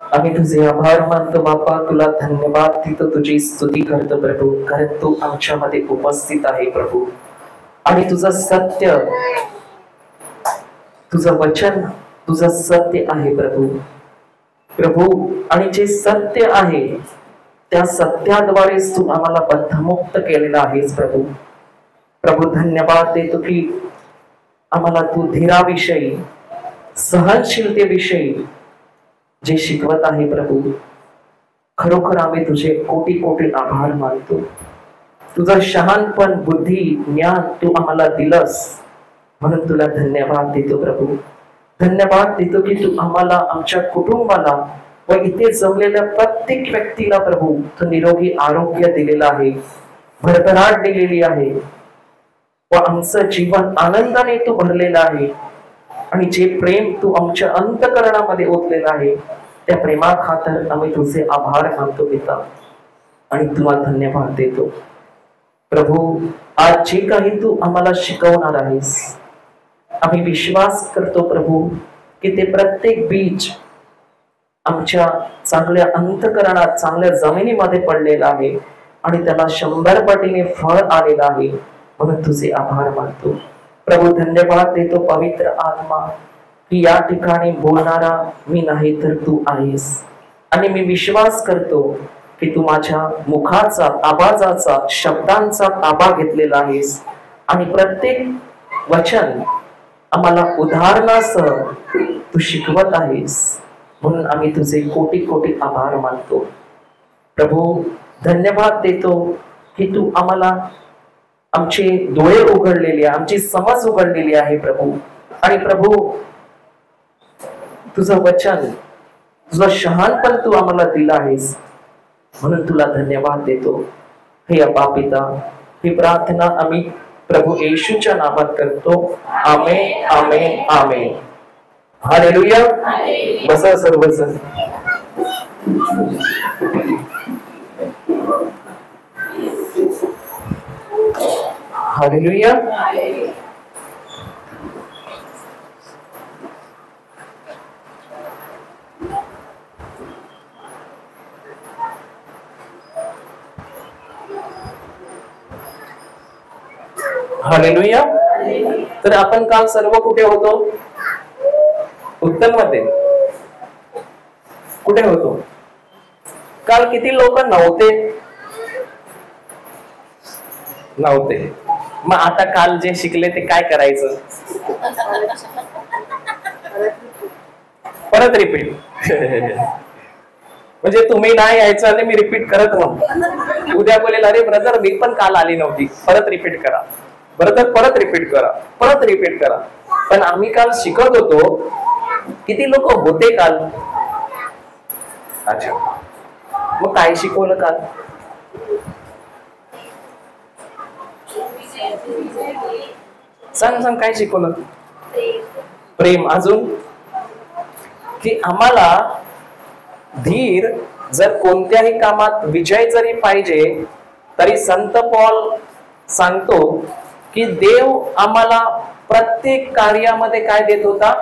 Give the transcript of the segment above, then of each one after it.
आम्ही तुझे आभार मानतो बाप्पा, तुला धन्यवाद देतो, तुझी स्तुती करतो प्रभू, कारण तू आमच्यामध्ये उपस्थित आहे प्रभू. आणि तुझं सत्य, तुझं वचन, तुझं सत्य आहे प्रभू. प्रभू, आणि जे सत्य आहे त्या सत्याद्वारे तू आम्हाला बंधमुक्त केलेला आहेस प्रभू. प्रभू धन्यवाद देतो की आम्हाला तू धीराविषयी, सहनशीलतेविषयी जे शिकवत आहे प्रभू. खरोखर आम्ही तुझे कोटी कोटी आभार मानतो. तुझं शहाणपण, बुद्धी, ज्ञान तू आम्हाला दिलंस म्हणून तुला धन्यवाद देतो प्रभू. धन्यवाद देतो की तू आम्हाला, आमच्या कुटुंबाला व इथे जमलेल्या प्रत्येक व्यक्तीला प्रभू तू निरोगी आरोग्य दिलेलं आहे, भरभराट दिलेली आहे व आमचं जीवन आनंदाने तू भरलेलं आहे. आणि जे प्रेम तू आमच्या अंतःकरणामध्ये ओतलेलं आहे त्या प्रेमाखातर आम्ही तुझे आभार मानतो पिता आणि तुला धन्यवाद देतो प्रभू. आज जे काही तू आम्हाला शिकवणार आहेस, आम्ही विश्वास करतो प्रभू की ते प्रत्येक बीज आमच्या चांगल्या अंतःकरणात, चांगल्या जमिनीमध्ये पडलेलं आहे आणि त्याला 100 पटीने फळ आलेलं आहे म्हणून तुझे आभार मानतो प्रभू. धन्यवाद देतो पवित्र आत्मा की या ठिकाणी बोलणारा मी नाही तर तू आहेस. आणि मी विश्वास करतो की तू माझ्या मुखाचा, आवाजाचा, शब्दांचा ताबा घेतलेला आहेस आणि प्रत्येक वचन आम्हाला उदाहरणासह तू शिकवत आहेस म्हणून आम्ही तुझे कोटी कोटी आभार मानतो प्रभू. धन्यवाद देतो की तू आम्हाला आमचे डोळे उघडलेले, आमची समज उघडलेली आहे प्रभू. आणि प्रभू तुझं वचन, तुझं शहाणपण तू आम्हाला दिलं आहेस म्हणून तुला धन्यवाद देतो. हे अब्बा पिता, ही प्रार्थना आम्ही प्रभू येशूच्या नावात करतो. आमेन, आमेन, आमेन. हालेलुया. बसा सर्वजण. हालेलुया. हालेलुया. तर आपण काल सर्व कुठे होतो? उत्तममध्ये. कुठे होतो काल? किती लोक नव्हते? मग आता काल जे शिकले ते काय करायचं? परत रिपीट. म्हणजे तुम्ही नाही यायचं आणि मी रिपीट करत नव्हतो. उद्या बोलेल अरे ब्रदर मी पण काल आली नव्हती, परत रिपीट करा. ब्रदर परत रिपीट करा, परत रिपीट करा. पण आम्ही काल शिकत होतो. किती लोक होते काल? अच्छा, मग काय शिकवलं काल? सांग काय शिकवलं? प्रेम. अजून की आम्हाला धीर, जर कोणत्याही कामात विजय जरी पाहिजे तरी संत पौल सांगतो की देव आम्हाला प्रत्येक कार्यामध्ये काय देत होता?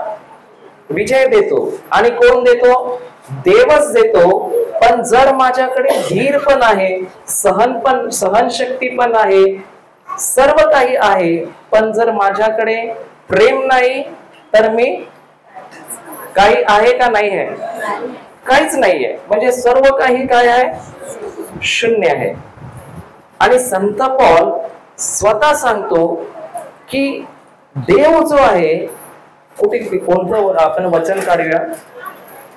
विजय देतो. आणि कोण देतो? देवच देतो. पण जर माझ्याकडे धीर पण आहे, सहनशक्ती पण आहे, सर्व काही आहे, पण जर माझ्याकडे प्रेम नाही तर मी काही आहे का? नाही आहे, काहीच नाहीये. म्हणजे सर्व काही काय आहे? शून्य आहे. आणि संत पौल स्वतः सांगतो की देव जो आहे, कुठे कोणतं आपण वचन काढूया?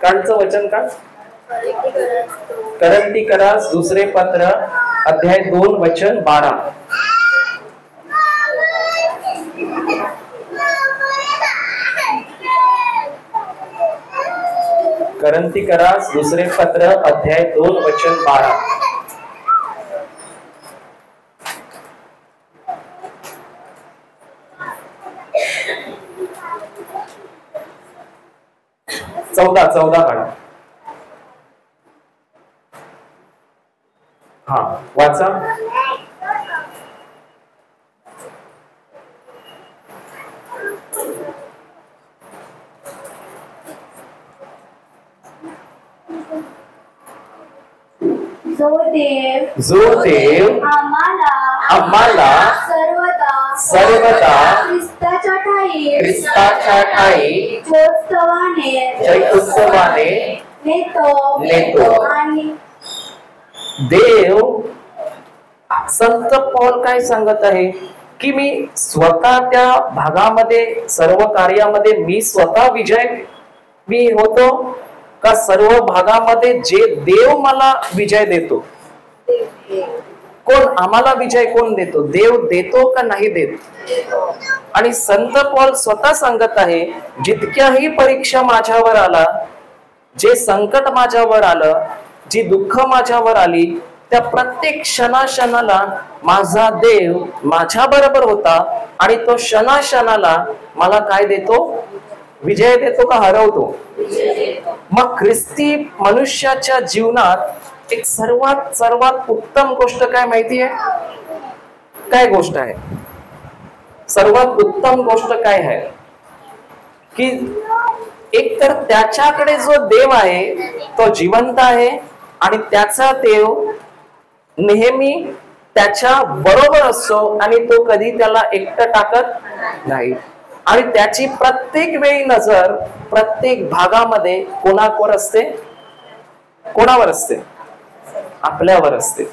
कालचं वचन का? करंती करास दुसरे पत्र अध्याय 2 वचन 12. करंती करास दुसरे पत्र अध्याय 2 वचन 12. चौदा काढा. हा, वाचा. जो देव आम्हाला सर्वदा ख्रिस्ताच्या ठाई जयोत्सवाने नेतो. देव, संत पौल काय सांगत आहे की मी स्वतः त्या भागामध्ये सर्व कार्यामध्ये मी स्वतः मी होतो का सर्व भागामध्ये जे देव मला विजय देतो? कोण आम्हाला विजय कोण देतो? देव देतो का नाही देत? आणि संत पौल स्वतः सांगत आहे जितक्याही परीक्षा माझ्यावर आला, जे संकट माझ्यावर आलं, जी दुःख माझ्यावर आली, त्या प्रत्येक क्षणाला माझा देव माझ्या बरोबर होता आणि तो क्षणाला मला काय देतो? विजय देतो का हरवतो? मग ख्रिस्ती मनुष्याच्या जीवनात एक सर्वात उत्तम गोष्ट काय माहितीये? काय गोष्ट आहे? सर्वात उत्तम गोष्ट काय आहे की एक तर त्याच्याकडे जो देव आहे तो जिवंत आहे आणि त्याचा देव नेहमी त्याच्या बरोबर असतो आणि तो कधी त्याला एकटं टाकत नाही. आणि त्याची प्रत्येक वेळी नजर प्रत्येक भागामध्ये कोणावर असते? कोणावर असते? आपल्यावर असते.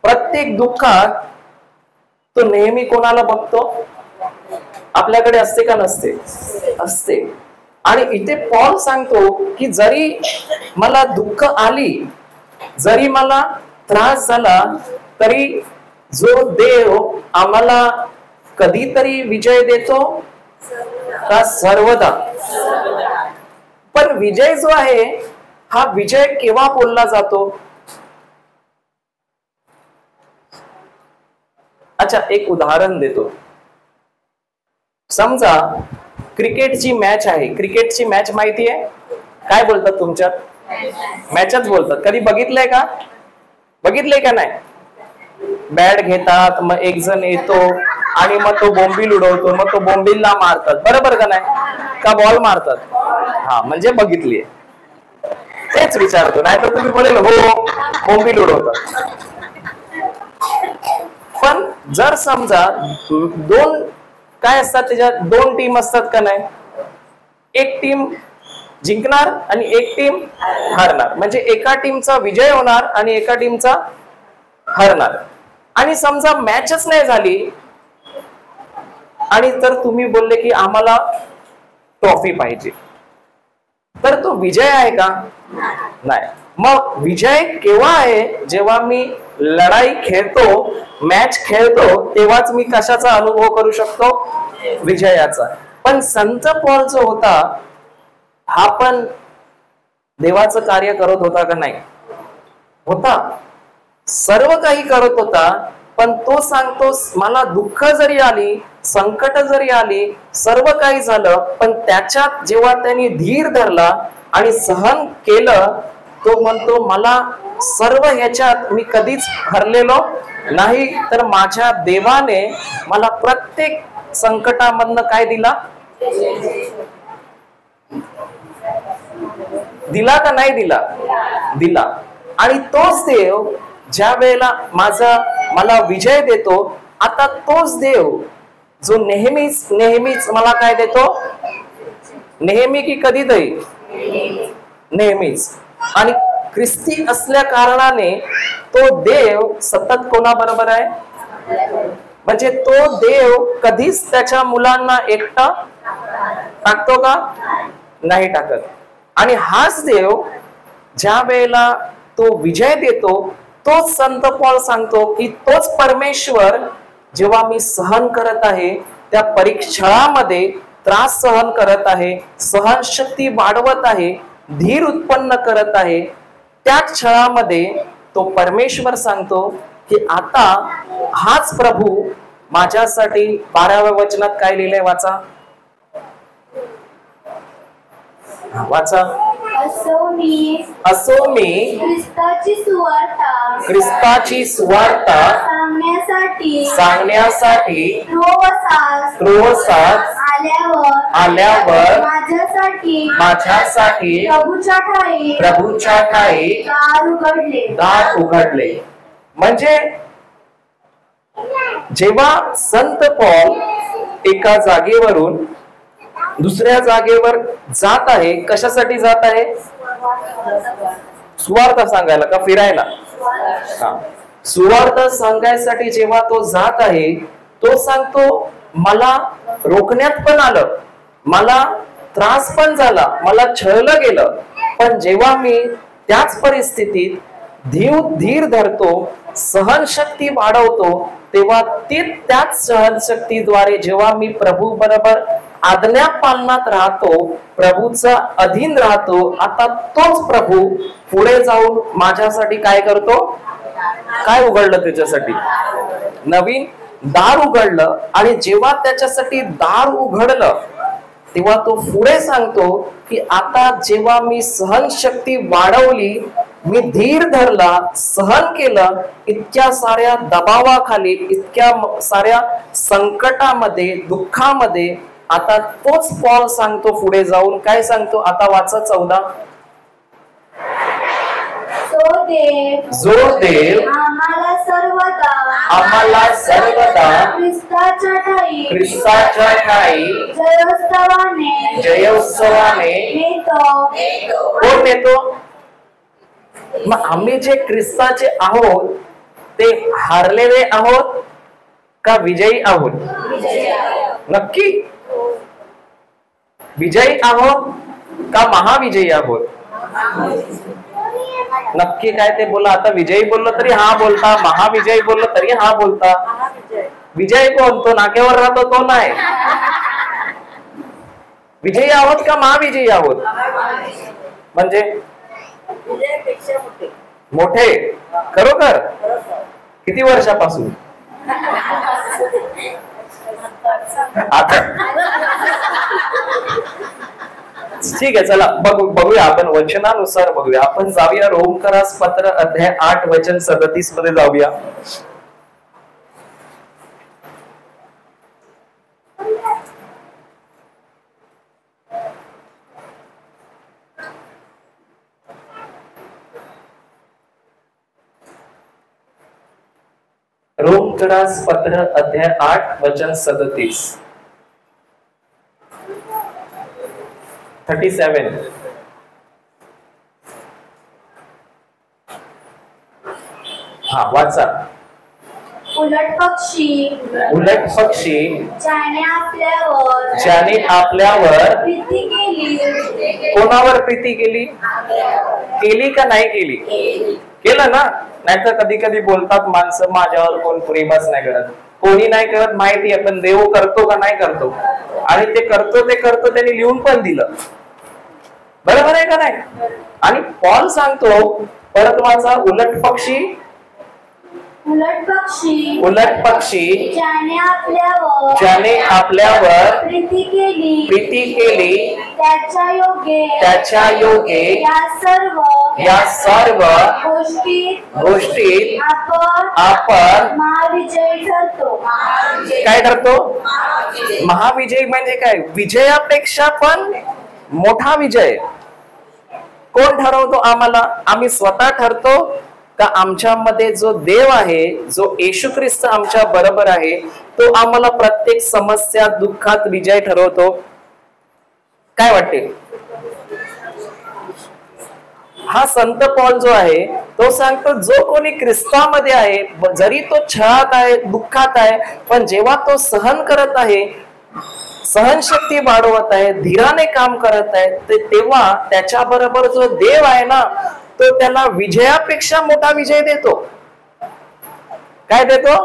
प्रत्येक दुःखात तो नेहमी कोणाला बघतो? आपल्याकडे असते का नसते? असते. आणि इथे पौल सांगतो की जरी मला दुःख आली, जरी मला त्रास झाला, तरी जो देव आम्हाला कधीतरी विजय देतो का सर्वदा? पण विजय जो आहे हा विजय केव्हा बोलला जातो? अच्छा, एक उदाहरण देतो. समजा क्रिकेटची मॅच आहे. क्रिकेटची मॅच माहिती आहे? काय बोलतात तुमच्यात? मॅचच बोलतात. कधी बघितलंय का? बघितलंय का नाही? बॅट घेतात, मग एक जण येतो आणि मग तो बोंबील उडवतो, मग तो बोंबीलला मारतात, बरोबर का नाही? का बॉल मारतात? हा, म्हणजे बघितलीये. तेच विचारतो, नाही तर तुम्ही बोलेल हो बोंबील उडवतात. पण जर समजा दोन काय असतात, त्याच्यात दोन टीम असतात का नाही? एक टीम जिंकणार आणि एक टीम हरणार. म्हणजे एका टीमचा विजय होणार आणि एका टीमचा हरणार. आणि समजा मॅचच नाही झाली आणि तर तुम्ही बोलले की आम्हाला ट्रॉफी पाहिजे, तर तो विजय आहे का? नाही. मग विजय केव्हा आहे? जेव्हा मी लढाई खेळतो, मॅच खेळतो, तेव्हाच मी कशाचा अनुभव करू शकतो? विजयाचा. पण संत पौल जो होता हा पण देवाचं कार्य करत होता का नाही? होता. सर्व काही करत होता. पण तो सांगतो मला दुःख जरी आली, संकट जरी आली, सर्व काही झालं, पण त्याच्यात जेव्हा त्यांनी धीर धरला आणि सहन केलं, तो म्हणतो मला सर्व ह्याच्यात मी कधीच हरलेलो नाही, तर माझ्या देवाने मला प्रत्येक संकटामधनं काय दिला? दिला का नाही दिला? दिला. आणि तोच देव ज्या वेळेला मला विजय देतो, आता तोच देव जो नेहमीच मला काय देतो? नेहमी की कधीतरी? नेहमीच. आणि ख्रिस्ती असल्या कारणाने तो देव सतत कोणाबरोबर आहे? म्हणजे तो देव कधीच त्याच्या मुलांना एकटा टाकतो का? नाही टाकत. आणि हाच देव ज्या वेळेला तो विजय देतो, तोच संत पौल सांगतो की तोच परमेश्वर जेव्हा मी सहन करत आहे, त्या परीक्षामध्ये त्रास सहन करत आहे, सहनशक्ती वाढवत आहे, धीर उत्पन्न करत आहे, त्याच क्षणामध्ये तो परमेश्वर सांगतो की आता हाच प्रभू माझ्यासाठी 12व्या वचनात काय लिहिलंय? वाचा. असो मी ख्रिस्ताची सुवार्ता सांगण्यासाठी क्रोवसात आल्यावर माझ्यासाठी प्रभूच्या ठाई दार उघडले. म्हणजे जेव्हा संत पौल एका जागेवरून दुसऱ्या जागेवर जात आहे, कशासाठी जात आहे? सुवार्थ सांगायला का फिरायला? सुवार्थ सांगायसाठी जेव्हा तो जात आहे, तो सांगतो मला रोखण्यात पण आलं, मला त्रास पण झाला, मला छळलं गेलं, पण जेव्हा मी त्याच परिस्थितीत धीर धरतो, सहनशक्ती वाढवतो, तेव्हा त्याच सहनशक्तीद्वारे जेव्हा मी प्रभू बरोबर आज्ञा पालनात राहतो, प्रभूचा अधीन राहतो, आता तोच प्रभू पुढे जाऊन माझ्यासाठी काय करतो? काय उघडलं त्याच्यासाठी? नवीन दार उघडलं. आणि जेव्हा त्याच्यासाठी दार उघडलं तेव्हा तो पुढे सांगतो की आता जेव्हा मी सहनशक्ती वाढवली, मी धीर धरला, सहन केलं, इतक्या साऱ्या दबावाखाली, इतक्या साऱ्या संकटामध्ये, दुःखामध्ये, आता तोच पॉल सांगतो पुढे जाऊन काय सांगतो? आता वाचा 14. जो देव आम्हाला सर्वदा ख्रिस्ताच्या ठाई जयोत्सवाने कोण नेतो? मग आम्ही जे ख्रिस्ताचे आहोत ते हारलेले आहोत का विजयी आहोत? नक्की विजयी आहोत का महाविजयी आहोत? नक्की काय ते बोला. आता विजयी बोललो तरी हा बोलता, महाविजयी बोललो तरी हा बोलता. विजयी कोण? तो नाक्यावर राहतो तो नाही. विजयी आहोत का महाविजयी आहोत? म्हणजे मोठे खरोखर किती वर्षापासून? आता ठीक आहे, चला बघूया आपण वचनानुसार बघूया. आपण जाऊया रोमकरास पत्र अध्याय 8 वचन 37 मध्ये जाऊया. रोमकरास पत्र अध्याय 8 वचन 37. 37. हा वाचा. उलट पक्षी ज्याने आपल्यावर प्रीती केली. कोणावर प्रीती केली? केली का नाही केली? केलं ना. नाहीतर कधी कधी बोलतात माणसं माझ्यावर कोण प्रेमच नाही करत. कोणी नाही करत माहिती आहे, पण देव करतो का नाही करतो? आणि ते करतो त्यांनी लिहून पण दिलं. बरोबर आहे का नाही? आणि पॉल सांगतो परत वाचा. उलट पक्षी ज्याने आपल्यावर प्रीती केली त्याच्या योगे या सर्व गोष्टीत आपण महाविजयी ठरतो. काय ठरतो? महाविजयी म्हणजे काय? विजयापेक्षा पण मोठा विजय कोण ठरवतो आम्हाला? आम्ही स्वतः ठरतो का आमच्यामध्ये जो देव आहे, जो येशू ख्रिस्त आमच्या बरोबर आहे, तो आम्हाला प्रत्येक समस्या दुःखात विजय ठरवतो? काय वाटते? हा संत पौल जो आहे तो सांगतो जो कोणी ख्रिस्तामध्ये आहे, जरी तो छळात आहे, दुःखात आहे, पण जेव्हा तो सहन करत आहे, सहनशक्ती वाढवत आहे, धीराने काम करत आहे, तेव्हा त्याच्या बरोबर जो देव आहे ना, तो त्याला विजयापेक्षा मोठा विजय देतो. काय देतो?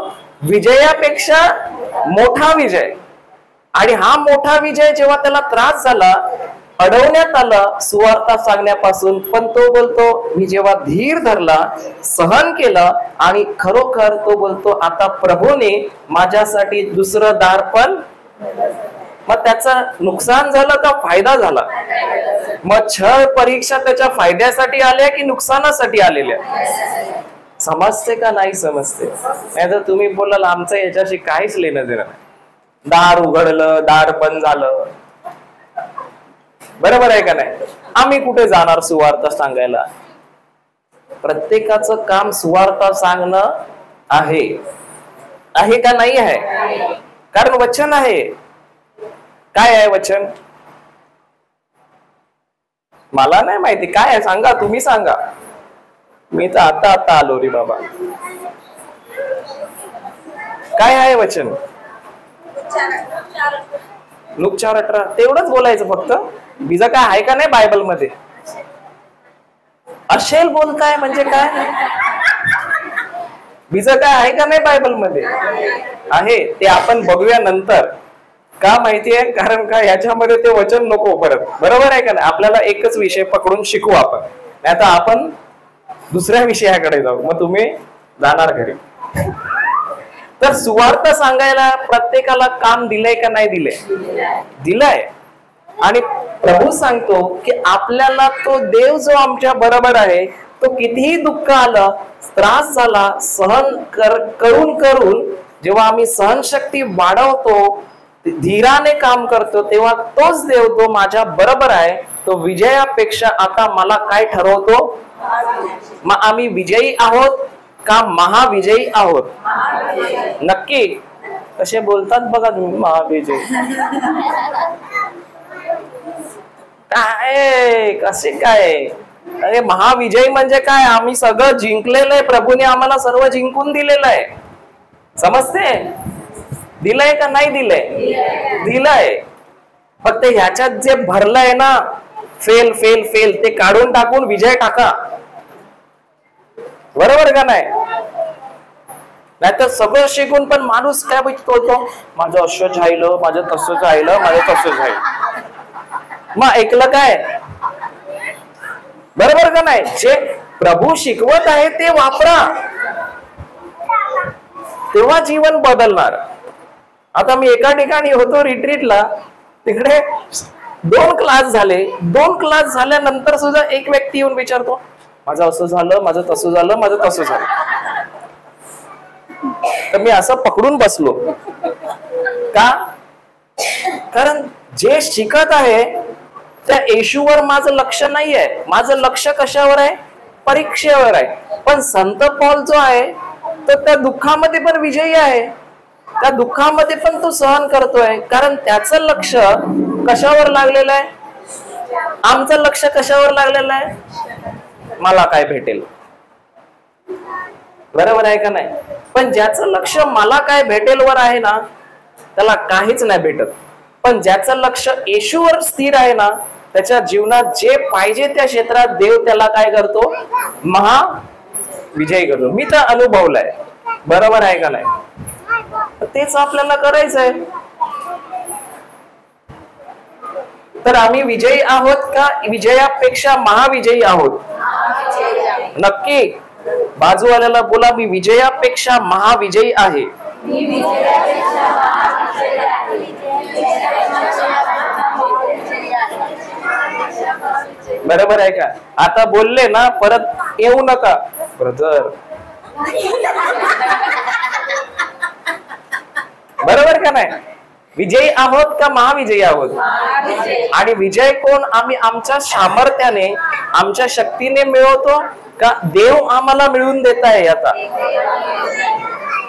विजयापेक्षा मोठा विजय. आणि हा मोठा विजय जेव्हा त्याला त्रास झाला, अडवण्यात आलं सुवार्ता सांगण्यापासून, पण तो बोलतो मी जेव्हा धीर धरला, सहन केलं, आणि खरोखर तो बोलतो आता प्रभूने माझ्यासाठी दुसरं दार पण. मग त्याचं नुकसान झालं का फायदा झाला? मग छळ परीक्षा त्याच्या फायद्यासाठी आल्या की नुकसानासाठी आलेल्या? समजते का नाही समजते? नाही तर तुम्ही बोलाल आमचं याच्याशी काहीच लेणं देणं नाही. दार उघडलं, दार बंद झालं. बरोबर आहे का नाही? आम्ही कुठे जाणार सुवार्थ सांगायला? प्रत्येकाचं काम सुवार्थ सांगणं आहे. आहे का नाही आहे? कारण वचन आहे. काय आहे वचन? मला नाही माहिती काय आहे, सांगा, तुम्ही सांगा. मी तर आता आलो रे बाबा. काय आहे वचन? लूक 4:18 तेवढंच बोलायचं फक्त. बीजा काय आहे का नाही बायबल मध्ये? असेल बोलताय म्हणजे काय? बीजा काय आहे का नाही बायबल मध्ये? आहे. ते आपण बघूया नंतर. का माहितीये? कारण का याच्यामध्ये ते वचन नको परत. बरोबर आहे का नाही? आपल्याला एकच विषय पकडून शिकू आपण. नाही तर आपण दुसऱ्या विषयाकडे जाऊ, मग तुम्ही जाणार घरी. तर सुवार्थ सांगायला प्रत्येकाला काम दिलंय का नाही दिलंय? दिलंय. आणि प्रभू सांगतो की आपल्याला तो देव जो आमच्या बरोबर आहे, तो कितीही दुःख आलं, त्रास झाला, सहन करून जेव्हा आम्ही सहनशक्ती वाढवतो, धीराने काम करतो, तेव्हा तोच देव तो माझ्या बरोबर आहे. तो विजयापेक्षा आता मला काय ठरवतो? मग आम्ही विजयी आहोत का महाविजयी आहोत? नक्की. कसे बोलतात बघा तुम्ही, महाविजयी. काय कसे काय? अरे महाविजयी म्हणजे काय? आम्ही सगळं जिंकलेलं आहे. प्रभूने आम्हाला सर्व जिंकून दिलेलं आहे. समजते? दिलंय का नाही दिलंय? दिलंय. फक्त ह्याच्यात जे भरलंय ना, फेल फेल फेल, ते काढून टाकून विजय टाका. बरोबर का नाही? नाहीतर सगळं शिकून पण माणूस काय बोलतो, माझं असं झालं, माझं तसं झालं, माझं तसं झालं. मग ऐकलं काय? बरोबर का नाही? जे प्रभू शिकवत आहे ते वापरा, तेव्हा जीवन बदलणार. आता मी एका ठिकाणी होतो रिट्रीटला, तिकडे 2 क्लास झाले. 2 क्लास झाल्यानंतर सुद्धा एक व्यक्ती येऊन विचारतो, माझं असं झालं, माझं तसं झालं, माझं तसं झालं. तर मी असं पकडून बसलो. का? कारण जे शिकत आहे त्या येशूवर माझं लक्ष नाही आहे. माझं लक्ष कशावर आहे? परीक्षेवर आहे. पण संत पौल जो आहे तो त्या दुःखामध्ये पण विजयी आहे. त्या दुःखामध्ये पण तो सहन करतोय, कारण त्याचं लक्ष कशावर लागलेलं आहे? आमचं लक्ष कशावर लागलेलं आहे? मला काय भेटेल. बरोबर आहे का नाही? पण ज्याचं लक्ष मला काय भेटेल वर आहे ना, त्याला काहीच नाही भेटत. पण ज्याचं लक्ष येशूवर स्थिर आहे ना, त्याच्या जीवनात जे पाहिजे त्या क्षेत्रात देव त्याला काय करतो? महाविजयी करतो. मी तर अनुभवलंय. बरोबर आहे का नाही? तेच आपल्याला करायचंय. तर आम्ही विजयी आहोत का विजयापेक्षा महाविजयी आहोत? नक्की. बाजूवाल्याला बोला, मी विजयापेक्षा महाविजयी आहे. बरोबर आहे का? आता बोलले ना, परत येऊ नका ब्रदर. बरोबर का नाही? विजयी आहोत का महाविजयी आहोत? आणि विजय कोण आम्ही आमच्या सामर्थ्याने, आमच्या शक्तीने मिळवतो का देव आम्हाला मिळवून देत आहे? आता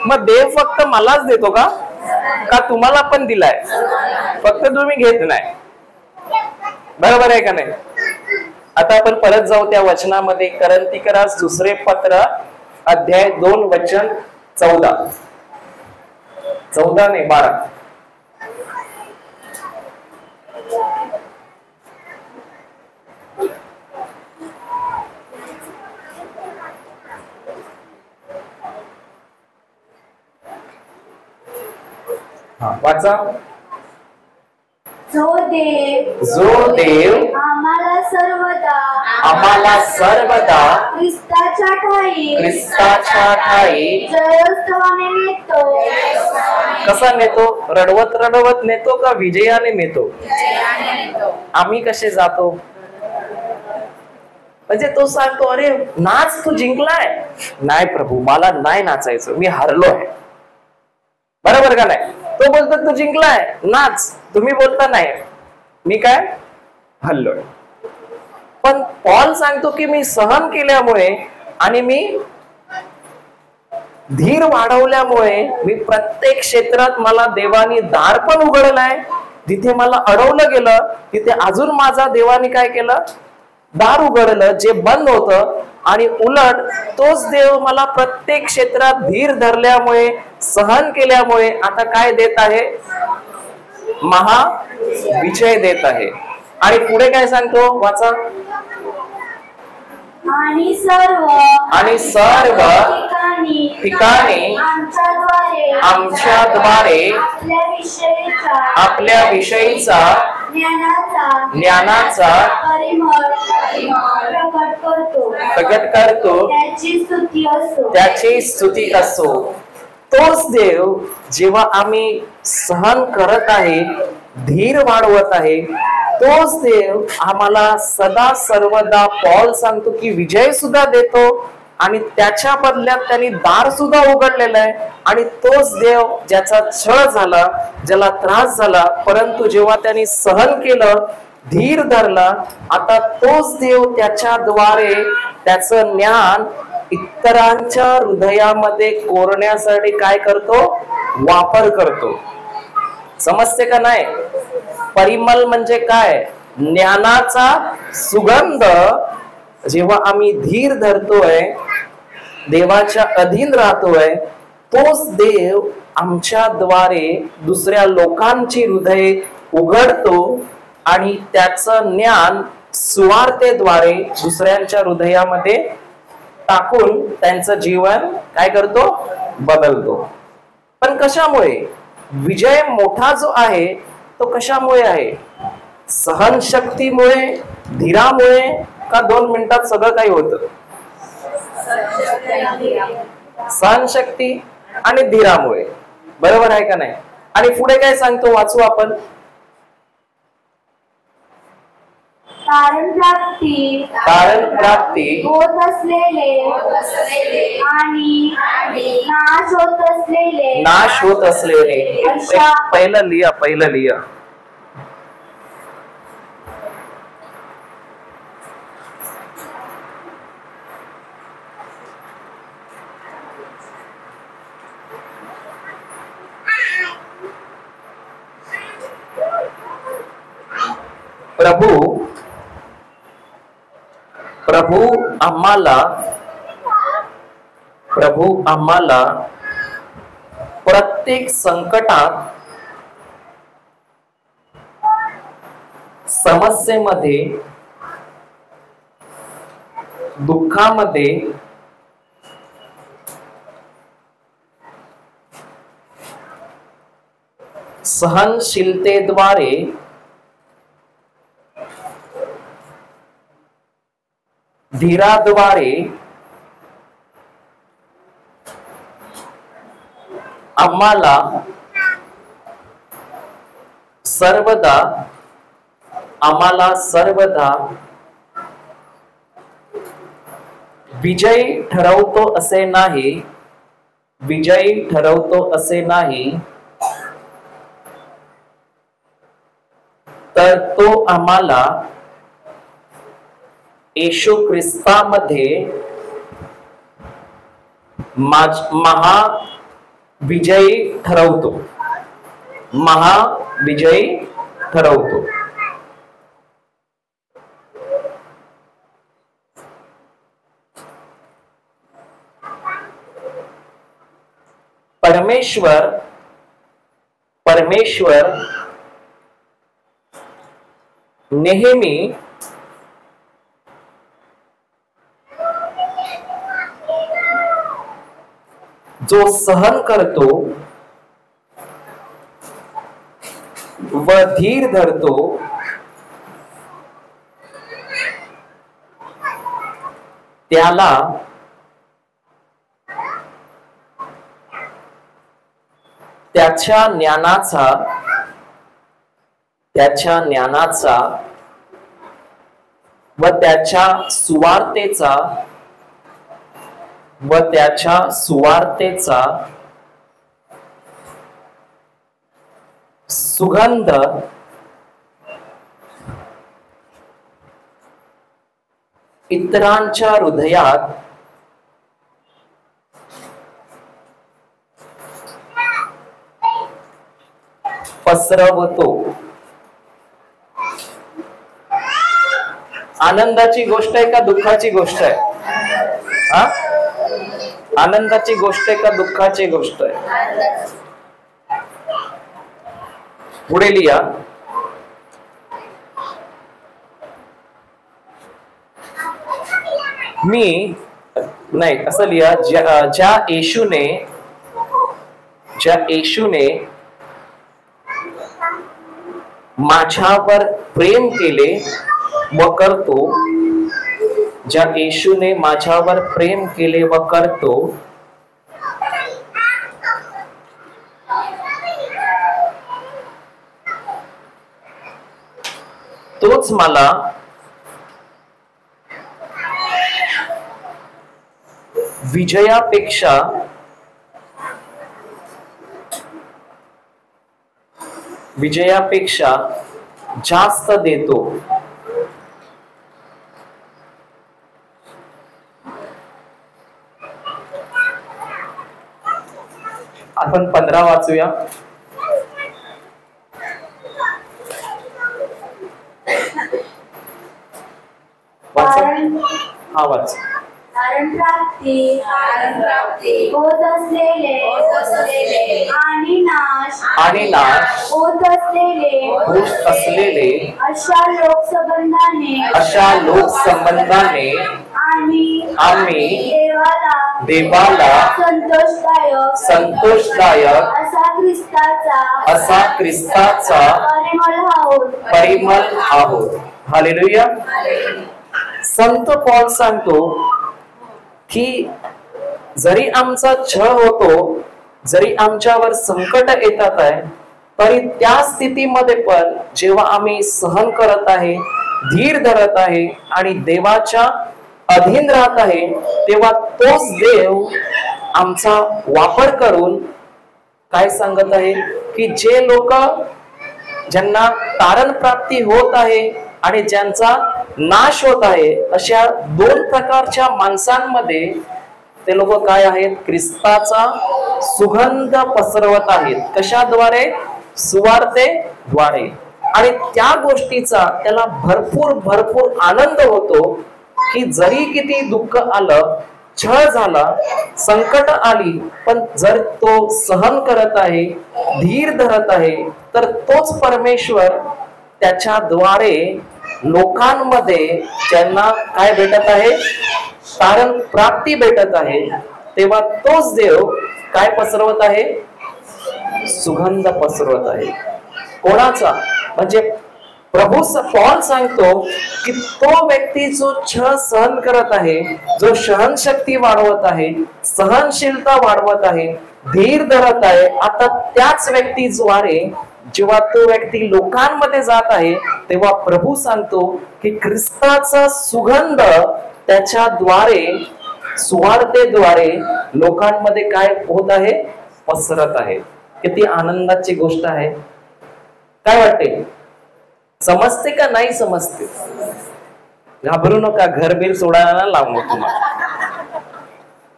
मग देव फक्त मलाच देतो का तुम्हाला पण दिलाय? फक्त तुम्ही घेत नाही. बरोबर आहे का नाही? आता आपण परत जाऊ त्या वचनामध्ये. करंथीकरास दुसरे पत्र अध्याय 2 वचन 14 नाही 12. वाचा. जो देव आम्हाला सर्वदा ख्रिस्ताच्या ठाई जयोत्सवाने नेतो. कसा नेतो? रडवत नेतो का विजयाने नेतो? आम्ही कसे जातो? म्हणजे तो सांगतो, अरे नाच, तू जिंकलाय. नाही प्रभू, मला नाही नाचायचं, मी हारलो आहे. बरोबर का नाही? तो बोलतो तू जिंकलाय, नाच. तुम्ही बोलता नाही, मी काय हल्लोय. पण पॉल सांगतो की मी सहन केल्यामुळे आणि मी धीर वाढवल्यामुळे मी प्रत्येक क्षेत्रात मला देवानी दार पण उघडलाय. जिथे मला अडवलं गेलं तिथे अजून माझा देवाने काय केलं, दार उघडलं जे बंद होतं. आणि उलट तोच देव मला प्रत्येक क्षेत्रात धीर धरल्यामुळे, सहन केल्यामुळे आता काय देत आहे, महा विजय देत आहे. आणि पुढे काय सांगतो, वाचा. आणि सर्व ठिकाणी आमच्याद्वारे आपल्या विषयीचा ज्ञानाचा प्रकट करतो, त्याची स्तुती असो. तोच देव जेव्हा आम्ही सहन करत आहे, धीर वाढवत आहे, तोच देव आम्हाला सदा सर्वदा पॉल सांगतो की विजय सुद्धा देतो. आणि त्याच्या बदल्यात त्यांनी दार सुद्धा उघडलेलं आहे. आणि तोच देव ज्याचा छळ झाला, ज्याला त्रास झाला, परंतु जेव्हा त्यांनी सहन केलं, धीर धरला, आता तोच देव त्याच्याद्वारे त्याचं ज्ञान इतरांच्या हृदयामध्ये कोरण्यासाठी काय करतो, वापर करतो. समजते का नाही? परिमल म्हणजे काय, ज्ञानाचा सुगंध. जेव्हा आम्ही धीर धरतोय, देवाच्या अधीन राहतोय, तोच देव आमच्याद्वारे दुसऱ्या लोकांची हृदय उघडतो आणि त्याचं ज्ञान सुवार्तेद्वारे दुसऱ्यांच्या हृदयामध्ये टाकून त्यांचं जीवन काय करतो, बदलतो. पण कशामुळे विजय मोठा जो आहे तो कशामुळे आहे, सहनशक्तीमुळे, धीरामुळे, का 2 मिनिटात सगळं काही होतं? सहनशक्ती आणि धीरामुळे, बरोबर आहे का नाही? आणि पुढे काय सांगतो, वाचू आपण. कारण प्राप्ती होत असलेले आणि नाश होत असलेले. पहिलं लिहा. प्रभू आम्हाला प्रत्येक संकटात, समस्येमध्ये, दुःखामध्ये सहनशीलतेद्वारे धीराद्वारे आम्हाला सर्वदा विजयी ठरवतो असे नाही, तर तो आम्हाला येशू ख्रिस्तामध्ये महाविजयी ठरवतो. परमेश्वर नेहमी जो सहन करतो व धीर धरतो, त्याला त्याच्या ज्ञानाचा व त्याच्या सुवार्तेचा सुगंध इतरांच्या हृदयात पसरवतो. आनंदाची गोष्ट आहे का दुःखाची गोष्ट आहे? हा, आनंदाची गोष्ट आहे का दुःखाची गोष्ट आहे? पुढे लिहा. मी नाही असं लिहा, ज्या येशूने माझ्यावर प्रेम केले व करतो, ज्या येशूने माझ्यावर प्रेम केले व करतो, तोच मला विजयापेक्षा जास्त देतो. आपण 15 वाचूया. हा वाच. कारण प्राप्ती होत असलेले आणि नाश होत असलेले अशा लोकसंबंधाने आम्ही देवाला संतोषदायक असा ख्रिस्ताचा परिमल आहोत. हालेलुया. संत पौल सांगतो की जरी आमचा छळ होतो, जरी आमच्यावर संकट येतात आहे, तरी त्या स्थितीमध्ये पण जेव्हा आम्ही सहन करत आहे, धीर धरत आहे आणि देवाच्या अधीन राहत आहे, तेव्हा तोच देव आमचा वापर करून काय सांगत आहे की जे लोक ज्यांना तारण प्राप्ती होत आहे आणि ज्यांचा नाश होत आहे, अशा 2 प्रकारच्या माणसांमध्ये ते लोक काय आहेत? ख्रिस्ताचा सुगंध पसरवत आहेत. कशाद्वारे? सुवार्तेद्वारे. आणि त्या गोष्टीचा त्याला भरपूर आनंद होतो की जरी किती दुःख आलं, छळ झाला, संकट आली, पण जर तो सहन करत आहे, धीर धरत आहे, तर तोच परमेश्वर त्याच्याद्वारे लोकांमध्ये ज्यांना काय भेटत आहे? तारण प्राप्ती भेटत आहे. तेव्हा तोच देव काय पसरवत आहे? सुगंध पसरवत आहे. कोणाचा? म्हणजे प्रभू पौल सांगतो की तो व्यक्ती जो छळ सहन करत आहे, जो सहनशक्ती वाढवत आहे, सहनशीलता वाढवत आहे, धीर धरत आहे, आता त्याच व्यक्तीद्वारे जेव्हा तो व्यक्ती लोकांमध्ये जात आहे, तेव्हा प्रभू सांगतो की ख्रिस्ताचा सुगंध त्याच्याद्वारे, सुवार्तेद्वारे लोकांमध्ये काय होत आहे? पसरत आहे. किती आनंदाची गोष्ट आहे. काय वाटते? समजते का नाही समजते? घाबरू नका, घरबीर सोडायला लावू तुम्हाला,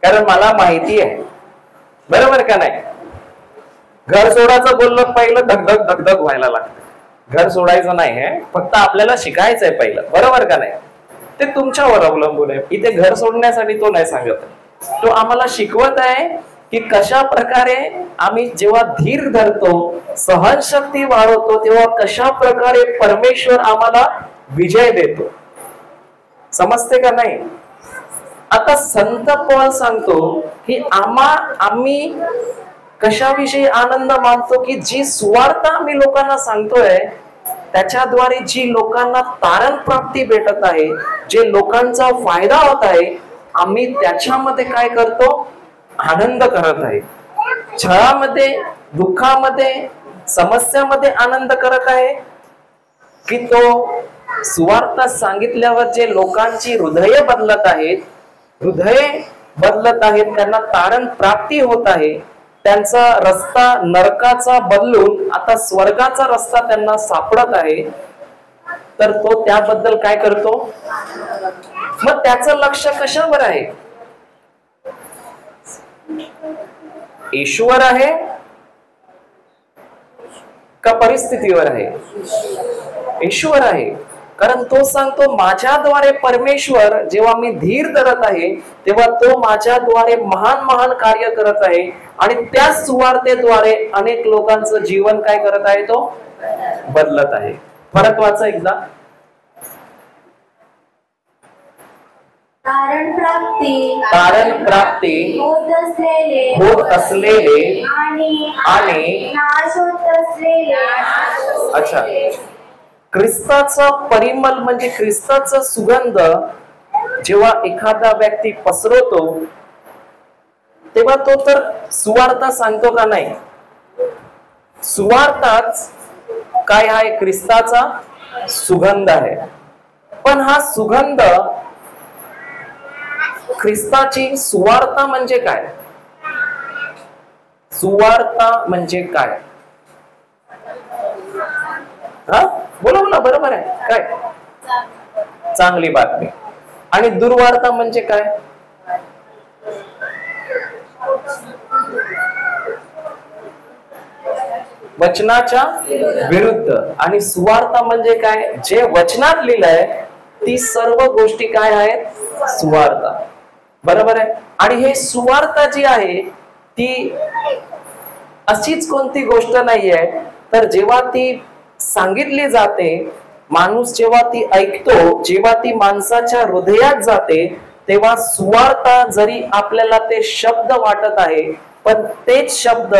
कारण मला माहिती आहे, बरोबर का नाही? घर सोडायचं बोललं पहिलं धगधग व्हायला लागतं. घर सोडायचं नाही आहे, फक्त आपल्याला शिकायचंय पहिलं, बरोबर का नाही? ते तुमच्यावर अवलंबून आहे. इथे घर सोडण्यासाठी तो नाही सांगत, तो आम्हाला शिकवत आहे की कशा प्रकारे आम्ही जेव्हा धीर धरतो, सहनशक्ती वाढवतो, तेव्हा कशा प्रकारे परमेश्वर आम्हाला विजय देतो. समजते का नाही? आता संत पौल सांगतो की आम्ही कशाविषयी आनंद मानतो की जी सुवार्ता आम्ही लोकांना सांगतोय, त्याच्याद्वारे जी लोकांना तारण प्राप्ती भेटत आहे, जे लोकांचा फायदा होत आहे, आम्ही त्याच्यामध्ये काय करतो? आनंद करत आहे. छळामध्ये, दुःखामध्ये, समस्यामध्ये आनंद करत आहे की तो सुवार्ता सांगितल्यावर जे लोकांची हृदय बदलत आहेत, त्यांना तारण प्राप्ती होत आहे, त्यांचा रस्ता नरकाचा बदलून आता स्वर्गाचा रस्ता त्यांना सापडत आहे, तर तो त्याबद्दल काय करतो? मग त्याचं लक्ष कशावर आहे? ईश्वर आहे का परिस्थितीवर आहे? ईश्वर आहे. कारण तो सांगतो माझ्याद्वारे परमेश्वर जेव्हा मी धीर धरत आहे तेव्हा तो माझ्याद्वारे महान महान कार्य करत आहे आणि त्या सुवार्तेद्वारे अनेक लोकांचं जीवन काय करत आहे? तो बदलत आहे. फरक वाचा एकदा. कारण प्राप्ती होत असलेले आणि नाश होत असलेले. अच्छा, ख्रिस्ताचा परिमल म्हणजे ख्रिस्ताचा सुगंध जेव्हा एखादा व्यक्ती पसरवतो तेव्हा तो तर सुवार्ता सांगतो का नाही? सुवार्ताच काय आहे? ख्रिस्ताचा सुगंध आहे. पण हा सुगंध, ख्रिस्ताची सुवार्ता म्हणजे काय? सुवार्ता म्हणजे काय? हा, बोला बोला, बरोबर आहे. काय? चांगली बातमी. आणि दुर्वार्ता म्हणजे काय? वचनाच्या विरुद्ध. आणि सुवार्ता म्हणजे काय? जे वचनात लिहिलंय ती सर्व गोष्टी काय आहेत? सुवार्ता. बरोबर आहे. आणि हे सुवार्ता जी आहे ती अशीच कोणती गोष्ट नाहीये, तर जेव्हा ती सांगितली जाते, माणूस जेव्हा ती ऐकतो, जेव्हा ती माणसाच्या हृदयात जाते, तेव्हा सुवार्ता जरी आपल्याला ते शब्द वाटत आहे, पण तेच शब्द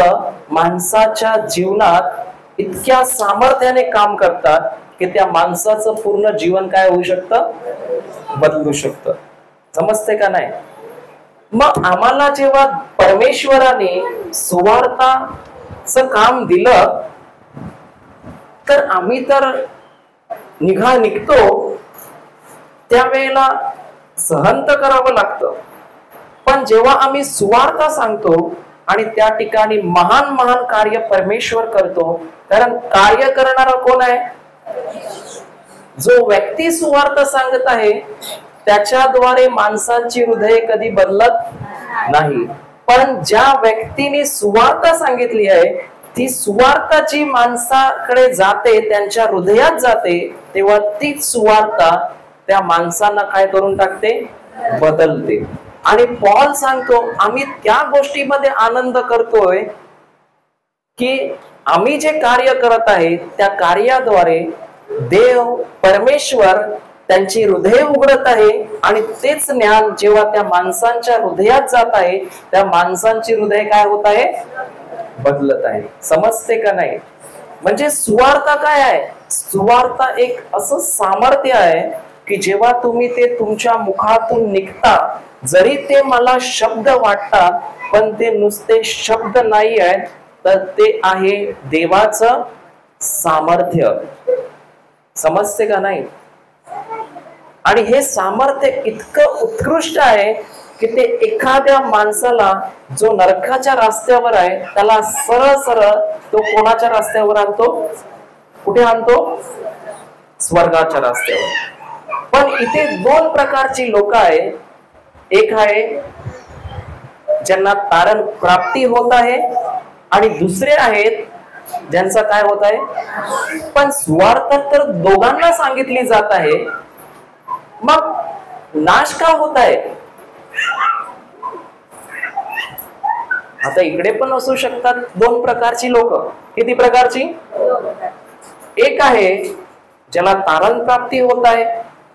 माणसाच्या जीवनात इतक्या सामर्थ्याने काम करतात की त्या माणसाचं पूर्ण जीवन काय होऊ शकतं? बदलू शकतं. समजते का नाही? मग आम्हाला जेव्हा परमेश्वराने सुवार्ताचं काम दिलं तर आम्ही तर निघतो, त्यावेळेला सहन तर करावं लागतं. पण जेव्हा आम्ही सुवार्ता सांगतो आणि त्या ठिकाणी महान महान कार्य परमेश्वर करतो, कारण कार्य करणारा कोण आहे? जो व्यक्ती सुवार्ता सांगत आहे त्याच्याद्वारे माणसांची हृदय कधी बदलत नाही. पण ज्या व्यक्तीने सुवार्ता सांगितली आहे ती सुवार्ताची माणसाकडे जाते, त्यांच्या हृदयात जाते, तेव्हा तीच सुवार्ता त्या माणसांना काय करून टाकते? बदलते. आणि पॉल सांगतो आम्ही त्या गोष्टीमध्ये आनंद करतोय की आम्ही जे कार्य करत आहे त्या कार्याद्वारे देव परमेश्वर त्यांची हृदय उघडत आहे आणि तेच ज्ञान जेव्हा त्या माणसांच्या हृदयात जात आहे त्या माणसांची हृदय काय होत आहे? बदलत आहे. समजते का नाही? म्हणजे सुवार्ता काय आहे? सुवार्ता एक असं सामर्थ्य आहे की जेव्हा तुम्ही ते तुमच्या मुखातून निघता, जरी ते मला शब्द वाटतात पण ते नुसते शब्द नाही आहेत, तर ते आहे देवाचं सामर्थ्य. समजते का नाही? आणि हे सामर्थ्य इतकं उत्कृष्ट आहे की ते एखाद्या माणसाला जो नरकाच्या रस्त्यावर आहे त्याला सरळ सरळ तो कोणाच्या रस्त्यावर आणतो? कुठे आणतो? स्वर्गाच्या रस्त्यावर. पण इथे दोन प्रकारची लोक आहे. एक आहे ज्यांना तारण प्राप्ती होत आहे आणि दुसरे आहेत ज्यांचं काय होत आहे? पण सुवार्ता तर दोघांना सांगितली जात आहे, मग नाश का होत आहे? आता इकडे पण असू शकतात दोन प्रकारची लोक. किती प्रकारची? एक आहे ज्याला तारण प्राप्ती होत आहे,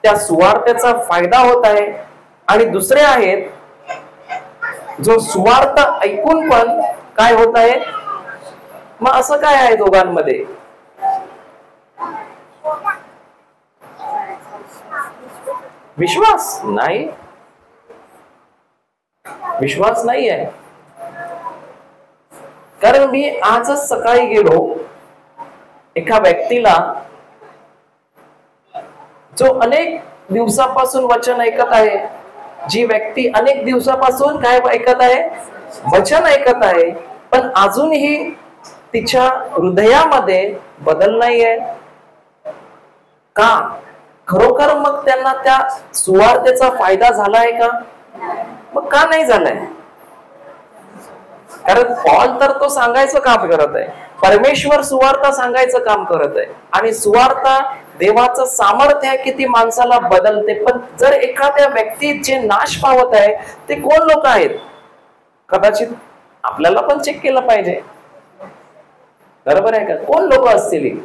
त्या सुवार्तेचा फायदा होत आहे, आणि दुसरे आहेत जो सुवार्ता ऐकून पण काय होत आहे? मग असं काय आहे दोघांमध्ये? विश्वास नाही. विश्वास नाही आहे. कारण मी आजच सकाळी गेलो एका व्यक्तीला जो अनेक दिवसापासून वचन ऐकत आहे, जी व्यक्ती अनेक दिवसापासून काय ऐकत आहे? वचन ऐकत आहे, पण अजूनही तिच्या हृदयामध्ये बदल नाहीये का? खरोखर मग त्यांना त्या सुवार्तेचा फायदा झालाय का? मग का नाही झालाय? कारण पॉल तर तो सांगायचं काम करत आहे, परमेश्वर सुवार्ता सांगायचं काम करत आहे, आणि सुवार्ता देवाचं सामर्थ्य आहे की ती माणसाला बदलते. पण जर एखाद्या व्यक्तीत जे नाश पावत आहे ते कोण लोक आहेत? कदाचित आपल्याला पण चेक केलं पाहिजे, बरोबर आहे का? कोण लोक असतील,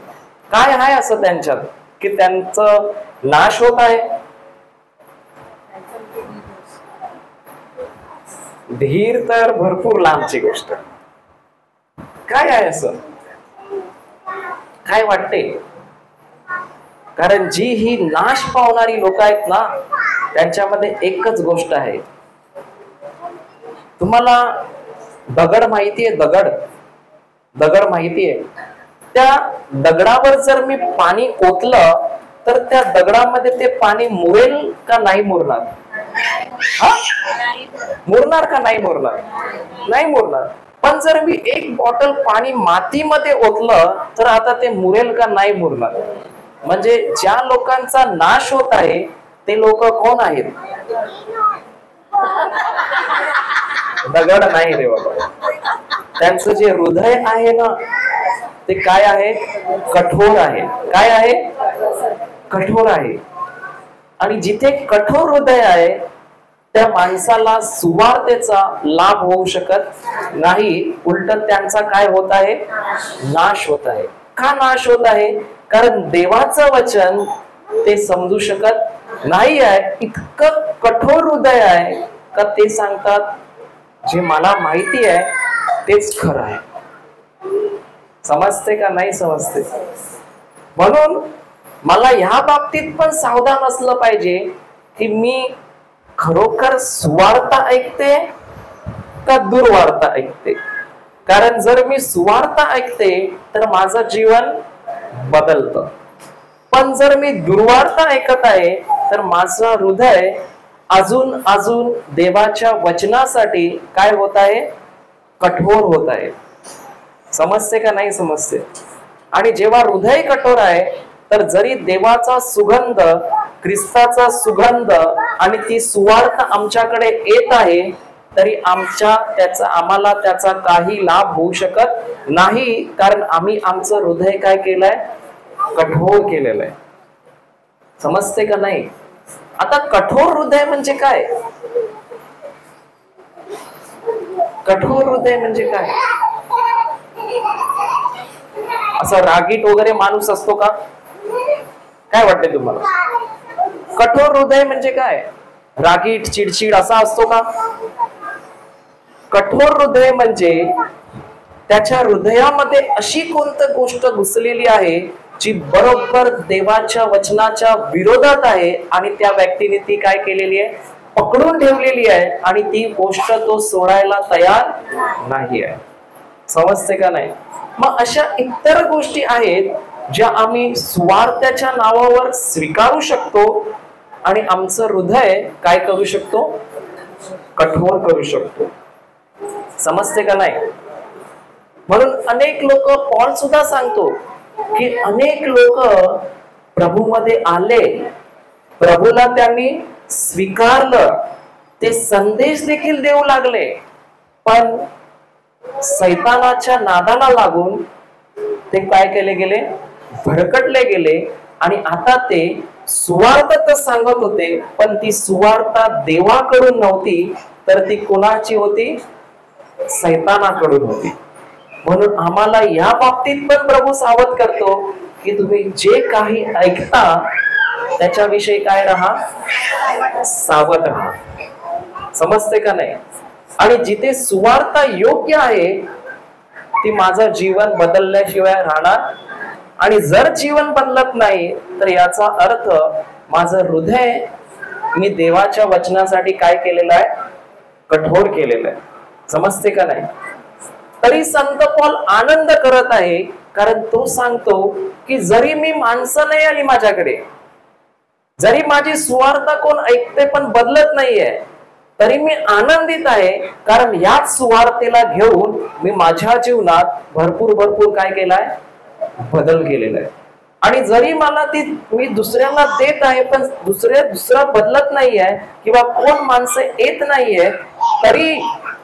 काय आहे असं त्यांच्यात की त्यांचं नाश होत आहे? धीर तर भरपूर लांबची गोष्ट. काय आहे असं? काय वाटते? कारण जी ही नाश पावणारी लोक आहेत ना, त्यांच्यामध्ये एकच गोष्ट आहे. तुम्हाला दगड माहितीये? दगड माहितीये? त्या दगडावर जर मी पाणी ओतलं तर त्या दगडामध्ये ते पाणी मुरेल का नाही मुरणार? मुरणार का नाही मुरणार? नाही मुरणार. पण जर मी एक बॉटल पाणी मातीमध्ये ओतलं तर आता ते मुरेल का नाही मुरणार? म्हणजे ज्या लोकांचा नाश होत आहे ते लोक कोण आहेत? दगड नाही रे बाबा. त्यांचं जे हृदय आहे ना ते काय आहे? कठोर आहे. काय आहे? कठोर आहे. आणि जिथे कठोर हृदय आहे त्या माणसाला सुवार्तेचा लाभ होऊ शकत नाही. उलट त्यांचा काय होत आहे? नाश होत आहे. का नाश होत आहे? कारण देवाचं वचन ते समजू शकत नाही आहे. इतकं कठोर हृदय आहे का ते सांगतात जे मला माहिती आहे तेच खरं आहे. समजते का नाही समजते? म्हणून मला ह्या बाबतीत पण सावधान असलं पाहिजे की मी खरोखर सुवार्ता ऐकते का दुर्वार्ता ऐकते. कारण जर मी सुवार्ता ऐकते तर माझं जीवन बदलतं. पण जर मी दुर्वार्ता ऐकत आहे तर माझं हृदय अजून अजून देवाच्या वचनासाठी काय होत आहे? कठोर होत आहे. समजते का नाही समजते? आणि जेव्हा हृदय कठोर आहे तर जरी देवाचा सुगंध, ख्रिस्ताचा सुगंध आणि ती सुवार्थ आमच्याकडे येत आहे तरी आम्हाला त्याचा काही लाभ होऊ शकत नाही. कारण आम्ही आमचं हृदय काय केलंय? कठोर केलेलं आहे. समजते का नाही? आता कठोर हृदय म्हणजे काय? कठोर हृदय म्हणजे काय? असं रागीट वगैरे माणूस असतो का? काय वाटते तुम्हाला? कठोर हृदय म्हणजे काय? रागीट, चिडचिड असा असतो का? कठोर हृदय म्हणजे त्याच्या हृदयामध्ये अशी कोणती गोष्ट घुसलेली आहे जी बरोबर देवाच्या वचनाच्या विरोधात आहे आणि त्या व्यक्तीने ती काय केलेली आहे? पकडून ठेवलेली आहे आणि ती गोष्ट तो सोडायला तयार नाही आहे. समजते का नाही? मग अशा इतर गोष्टी आहेत ज्या आम्ही सुवार्त्याच्या नावावर स्वीकारू शकतो आणि आमचं हृदय काय करू शकतो? कठोर करू शकतो. समजते का नाही? म्हणून अनेक लोक, पॉल सुद्धा सांगतो की अनेक लोक प्रभूमध्ये आले, प्रभूला त्यांनी स्वीकारलं, ते संदेश देखील देऊ लागले, पण सैतानाच्या नादाला लागून ते काय केले गेले? भरकटले गेले. आणि आता ते सुवार्ता तर सांगत होते पण ती सुवार्ता देवाकडून नव्हती तर ती कोणाची होती? सैतानाकडून होती. म्हणून आम्हाला या बाबतीत पण प्रभू सावध करतो की तुम्ही जे काही ऐकता त्याच्याविषयी काय राहा? सावध राहा. समजते का नाही? आणि जिथे सुवार्ता योग्य आहे ती माझं जीवन बदलल्याशिवाय राहणार. आणि जर जीवन बदलत नाही तर याचा अर्थ माझं हृदय मी देवाच्या वचनासाठी काय केलेलं आहे? कठोर केलेलं आहे. समजते का नाही? तरी संत पॉल आनंद करत आहे कारण तो सांगतो की जरी मी माणसं नाही आली माझ्याकडे, जरी माझी सुवार्ता कोण ऐकते पण बदलत नाहीये, तरी मी आनंदित आहे, कारण याच सुवार्तेला घेऊन मी माझ्या जीवनात भरपूर काय केलाय, बदल केलेला आहे. आणि जरी मला ती मी दुसऱ्याला देत आहे, पण दुसरा बदलत नाहीये किंवा कोण माणसं येत नाहीये, तरी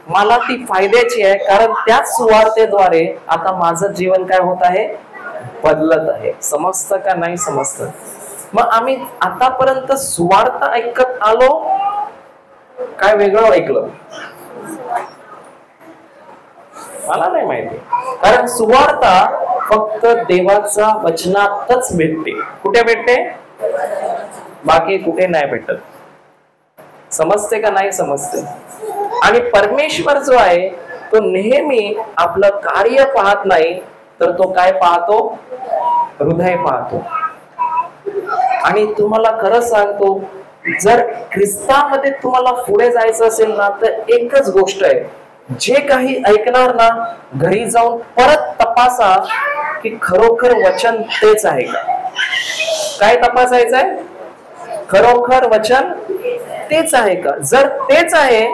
मला ती फायद्याची आहे, कारण त्याच सुवार्तेद्वारे आता माझं जीवन काय होत आहे, बदलत आहे. समजतं का नाही समजतं? मग आम्ही आतापर्यंत सुवार्थ ऐकत आलो, काय वेगळं ऐकलं मला नाही माहिती. कारण सुवार्ता फक्त देवाच्या वचनातच भेटते. कुठे भेटते? बाकी कुठे नाही भेटत. समजते का नाही समजते? आणि परमेश्वर जो आहे तो नेहमी आपलं कार्य पाहत नाही, तर तो काय पाहतो? हृदय पाहतो. आणि तुम्हाला खरं सांगतो, जर ख्रिस्तामध्ये तुम्हाला पुढे जायचं असेल ना, तर एकच गोष्ट आहे, जे काही ऐकणार ना, घरी जाऊन परत तपासा की खरोखर वचन तेच आहे का. काय तपासायचंय? खरोखर वचन तेच आहे का. जर तेच आहे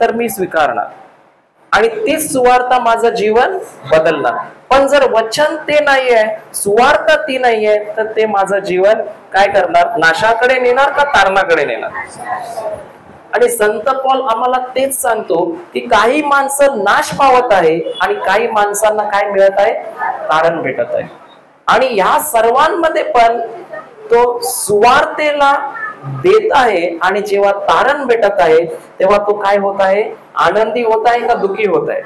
तर मी स्वीकारणार आणि तीच सुवार्ता माझं जीवन बदलणार. पण जर वचन ते नाहीये, सुवार्ता ती नाहीये, तर ते माझं जीवन काय करणार? नाशाकडे नेणार का तारणाकडे नेणार? आणि संत पौल आम्हाला तेच सांगतो की काही माणसं नाश पावत आहे आणि काही माणसांना काय मिळत आहे? तारण भेटत आहे. आणि ह्या सर्वांमध्ये पण तो सुवार्तेला देत आहे, आणि जेव्हा तारण भेटत आहे तेव्हा तो काय होत आहे? आनंदी होत आहे का दुःखी होत आहे?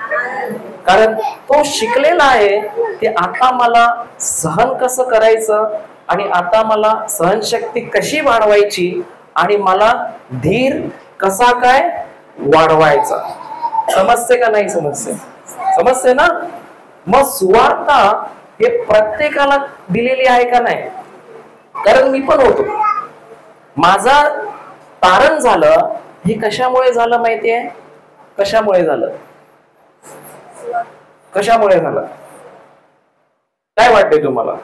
कारण तो शिकलेला आहे की आता मला सहन कसं करायचं, आणि आता मला सहनशक्ती कशी वाढवायची, आणि मला धीर कसा काय वाढवायचा. समजते का नाही समजते? समजते ना? मग सुवार्ता हे प्रत्येकाला दिलेली आहे का नाही? कारण मी पण होतो, माझा तारण झालं. हे कशामुळे झालं माहितीये? कशामुळे झालं? कशामुळे झालं? काय वाटते तुम्हाला?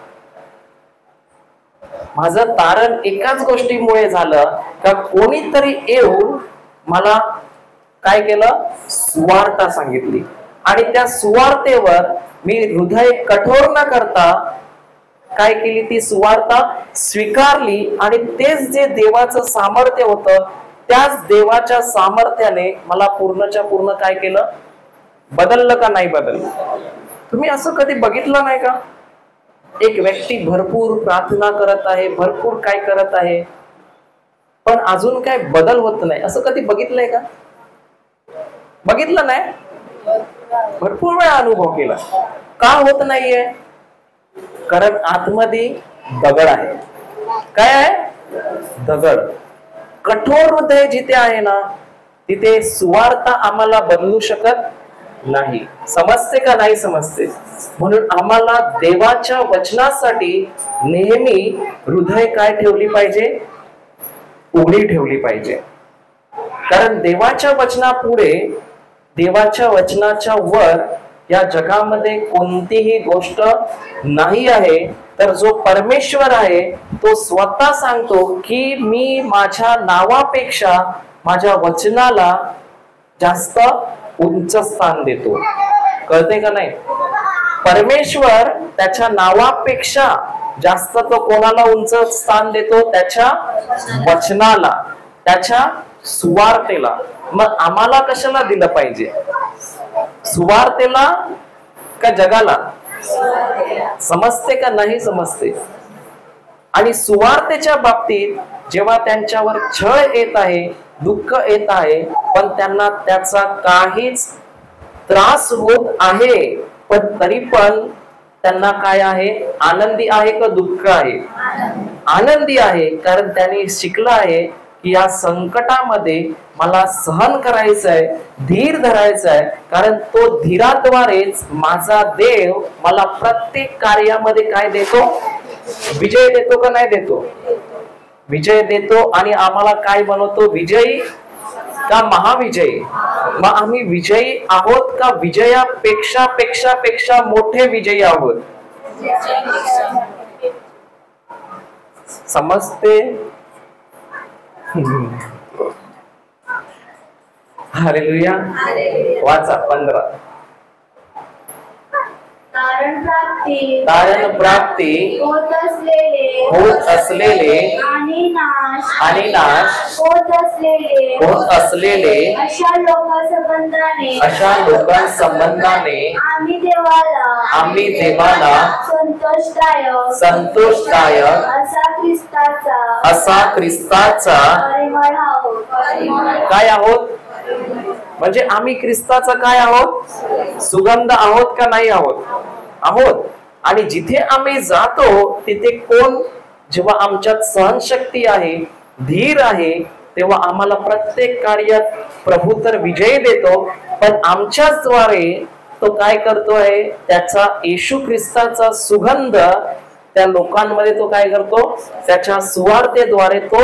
माझं तारण एकाच गोष्टीमुळे झालं का कोणीतरी येऊन मला काय केलं? सुवार्ता सांगितली, आणि त्या सुवार्तेवर मी हृदय कठोर न करता काय केली? ती सुवार्ता स्वीकारली, आणि तेच जे देवाचं सामर्थ्य होतं, त्याच देवाच्या सामर्थ्याने मला पूर्णच्या पूर्ण काय केलं? बदललं का नाही बदललं? तुम्ही असं कधी बघितलं नाही का? एक व्यक्ती भरपूर प्रार्थना करत आहे, भरपूर काय करत आहे, पण अजून काय बदल होत नाही. असं कधी बघितलंय का? बघितलं नाही? भरपूर वेळा अनुभव केला. का होत नाहीये? कारण आतमध्ये दगड आहे. काय आहे? दगड. कठोर हृदय जिथे आहे ना, तिथे सुवार्ता आम्हाला बदलू शकत नाही. समजते का नाही समजते? म्हणून आम्हाला देवाच्या वचनासाठी नेहमी हृदय काय ठेवली पाहिजे? उघडी ठेवली पाहिजे. कारण देवाच्या वचनापुढे, देवाच्या वचनाच्या वर या जगामध्ये कोणतीही गोष्ट नाही आहे. तर जो परमेश्वर आहे तो स्वतः सांगतो की मी माझ्या नावापेक्षा माझ्या वचनाला जास्त उंच स्थान देतो. कळते का नाही? परमेश्वर त्याच्या नावापेक्षा जास्त तो कोणाला उंच स्थान देतो? त्याच्या वचनाला, त्याच्या सुवार्तेला. मग आम्हाला कशाला दिलं पाहिजे? सुवार्तेला का जगाला? समजते का नाही समजते? आणि सुवार्तेच्या बाबतीत जेव्हा त्यांच्यावर छळ येत आहे, दुःख येत आहे, पण त्यांना त्याचा काहीच त्रास होत आहे, पण तरी पण त्यांना काय आहे? आनंदी आहे का दुःख आहे? आनंदी आहे. कारण त्यांनी शिकलं आहे की या संकटामध्ये मला सहन करायचं आहे, धीर धरायचा आहे. कारण तो धीराद्वारेच माझा देव मला प्रत्येक कार्यामध्ये काय देतो? विजय देतो का नाही देतो? विजय देतो. आणि आम्हाला काय बनवतो? विजयी का महाविजयी? मग आम्ही विजयी आहोत का विजयापेक्षा पेक्षा पेक्षा मोठे विजयी आहोत? समजते? हालेलुया. वाचा 15. तारण प्राप्ती होत असलेले आणि नाश होत असलेले अशा लोकांसंबंधाने आम्ही देवाला संतोषदायक असा ख्रिस्ताचा काय आहोत? म्हणजे आम्ही ख्रिस्ताचा काय आहोत? सुगंध आहोत का नाही आहोत? आहोत. आणि जिथे आम्ही जातो तिथे कोण, जेव्हा आमच्यात सहनशक्ती आहे, धीर आहे, तेव्हा आम्हाला प्रत्येक कार्यात प्रभू तर विजय देतो, पण आमच्याच द्वारे तो काय करतोय? त्याचा येशू ख्रिस्ताचा सुगंध त्या लोकांमध्ये तो काय करतो? त्याच्या सुवार्तेद्वारे तो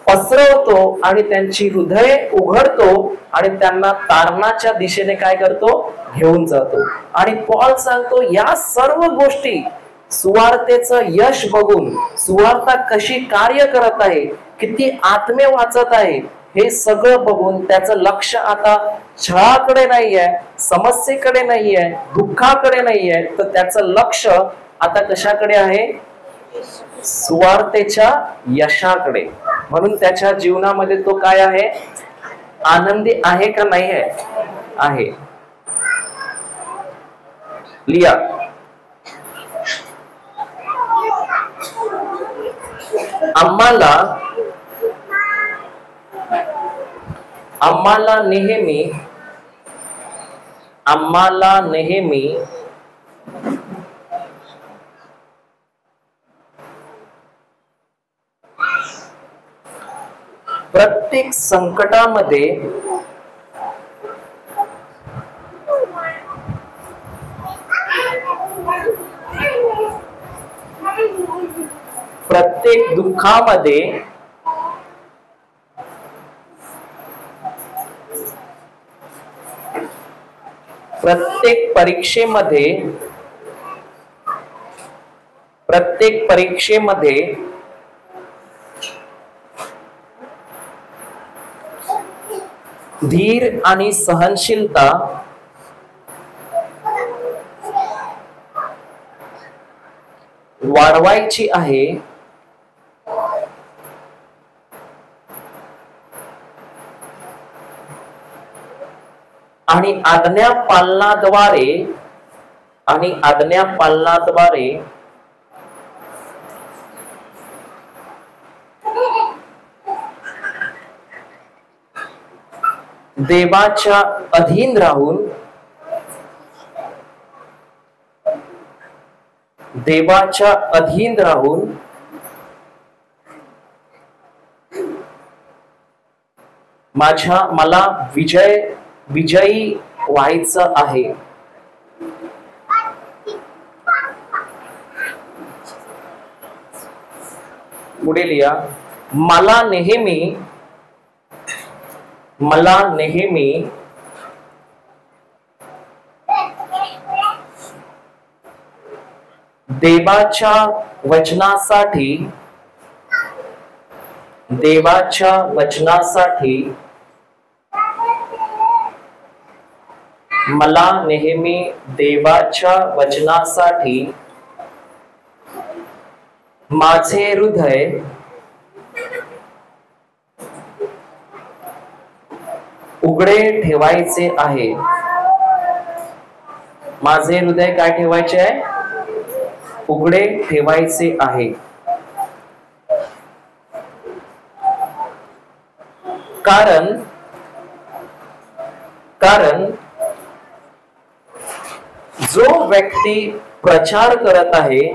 पसरवतो आणि त्यांची हृदय उघडतो आणि त्यांना तारणाच्या दिशेने काय करतो? घेऊन जातो. आणि पॉल सांगतो या सर्व गोष्टी सुवार्तेचं यश बघून, सुवार्ता कशी कार्य करत आहे, किती आत्मे वाचत आहे, हे सगळं बघून त्याचं लक्ष आता छळाकडे नाहीये, समस्येकडे नाहीये, दुःखाकडे नाहीये, तर त्याचं लक्ष आता कशाकडे आहे? सुवार्तेच्या यशाकडे. म्हणून त्याच्या जीवनामध्ये तो काय आहे? आनंदी आहे का नाही आहे? लिया. आम्हाला नेहमी प्रत्येक संकटामध्ये प्रत्येक दुःखामध्ये प्रत्येक परीक्षेमध्ये धीर आणि सहनशीलता वाढवायची आहे. आणि आज्ञा पालनाद्वारे देवाच्या अधीन राहून मला विजयी व्हायचं आहे. पुढे लिहा. मला नेहमी देवाच्या वचनासाठी मला नेहमी देवाच्या वचनासाठी माझे हृदय उघडे ठेवायचे आहे. माझे हृदय काय ठेवायचे आहे? उघडे ठेवायचे आहे. कारण जो व्यक्ती प्रचार करत आहे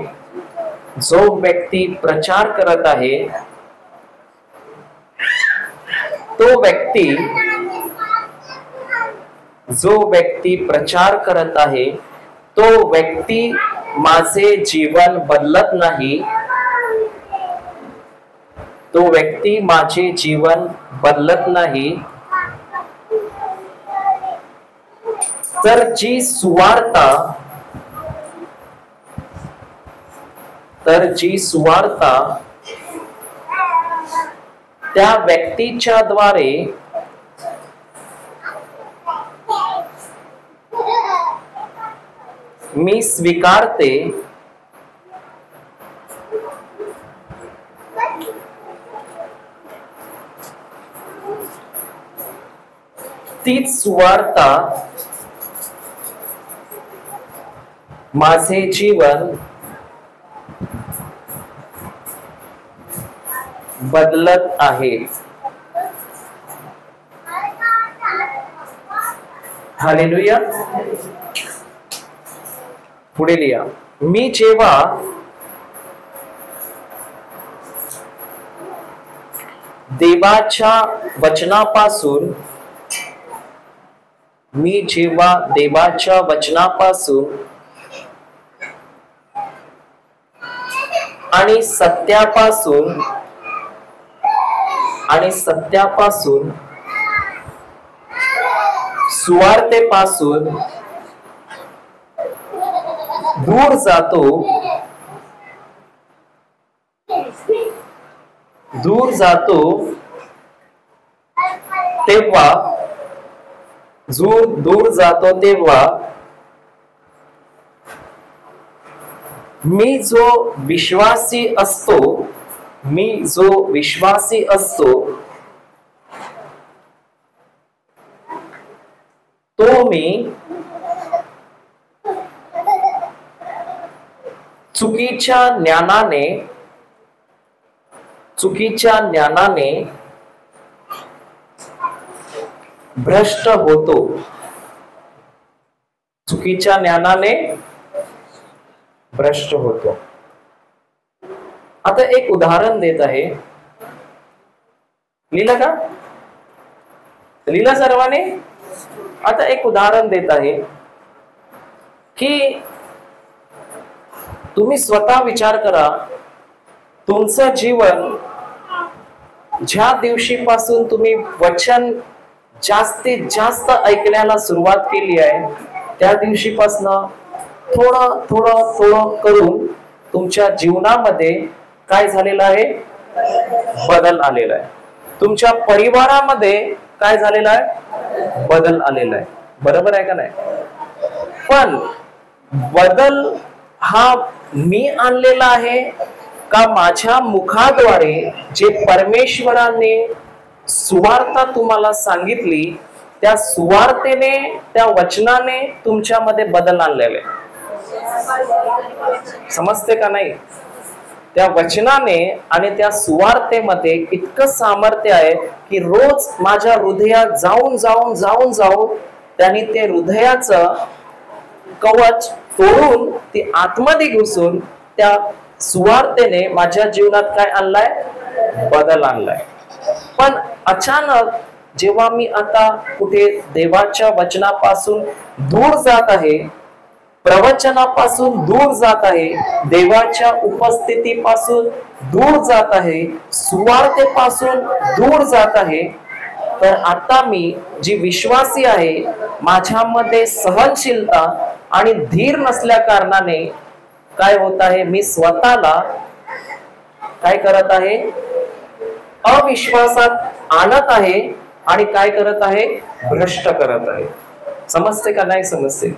तो व्यक्ती माझे जीवन बदलत नाही. तर जी सुवार्ता त्या व्यक्तीच्या द्वारे मी स्वीकारते तीच सुवार्ता माझे जीवन बदलत आहे. हालेलुया. पुढे लिहा. मी जेव्हा देवाच्या वचनापासून आणि सत्यापासून सुवार्तेपासून दूर जातो तेव्हा मी जो विश्वासी असतो तो मी चुकीच्या ज्ञानाने भ्रष्ट होतो. आता एक उदाहरण देत आहे. लिहिलं का? लिहिलं सर्वांनी? आता एक उदाहरण देत आहे की तुम्ही स्वतः विचार करा, तुमचं जीवन ज्या दिवशीपासून तुम्ही वचन जास्तीत जास्त ऐकण्याला सुरुवात केली आहे त्या दिवशीपासून थोडं करून तुमच्या जीवनामध्ये काय झालेलं आहे? बदल आलेला आहे. तुमच्या परिवारामध्ये काय झालेला आहे? बदल आलेला आहे. बरोबर आहे का नाही? पण बदल हा मी आणलेला आहे का माझ्या मुखाद्वारे जे परमेश्वराने सुवार्ता तुम्हाला सांगितली त्या सुवार्तेने, त्या वचनाने तुमच्यामध्ये बदल आणलेले? समजते का नाही? त्या वचनाने आणि त्या सुवार्तेमध्ये इतकं सामर्थ्य आहे की रोज माझ्या हृदयात जाऊन त्यांनी ते हृदयाचं कवच तोडून ती आतमध्ये घुसून त्या सुवार्तेने माझ्या जीवनात काय आणलाय? बदल आणलाय. पण अचानक जेव्हा मी आता कुठे देवाच्या वचनापासून दूर जात आहे, प्रवचनापासून दूर जात आहे, देवाच्या उपस्थितीपासून दूर जात आहे, सुवार्तेपासून दूर जात आहे, तर आता मी जी विश्वासी आहे माझ्यामध्ये सहनशीलता आणि धीर नसल्या कारणाने काय होत आहे? मी स्वतःला काय करत आहे? अविश्वासात आणत आहे आणि काय करत आहे? भ्रष्ट करत आहे. समजते का नाही समजते?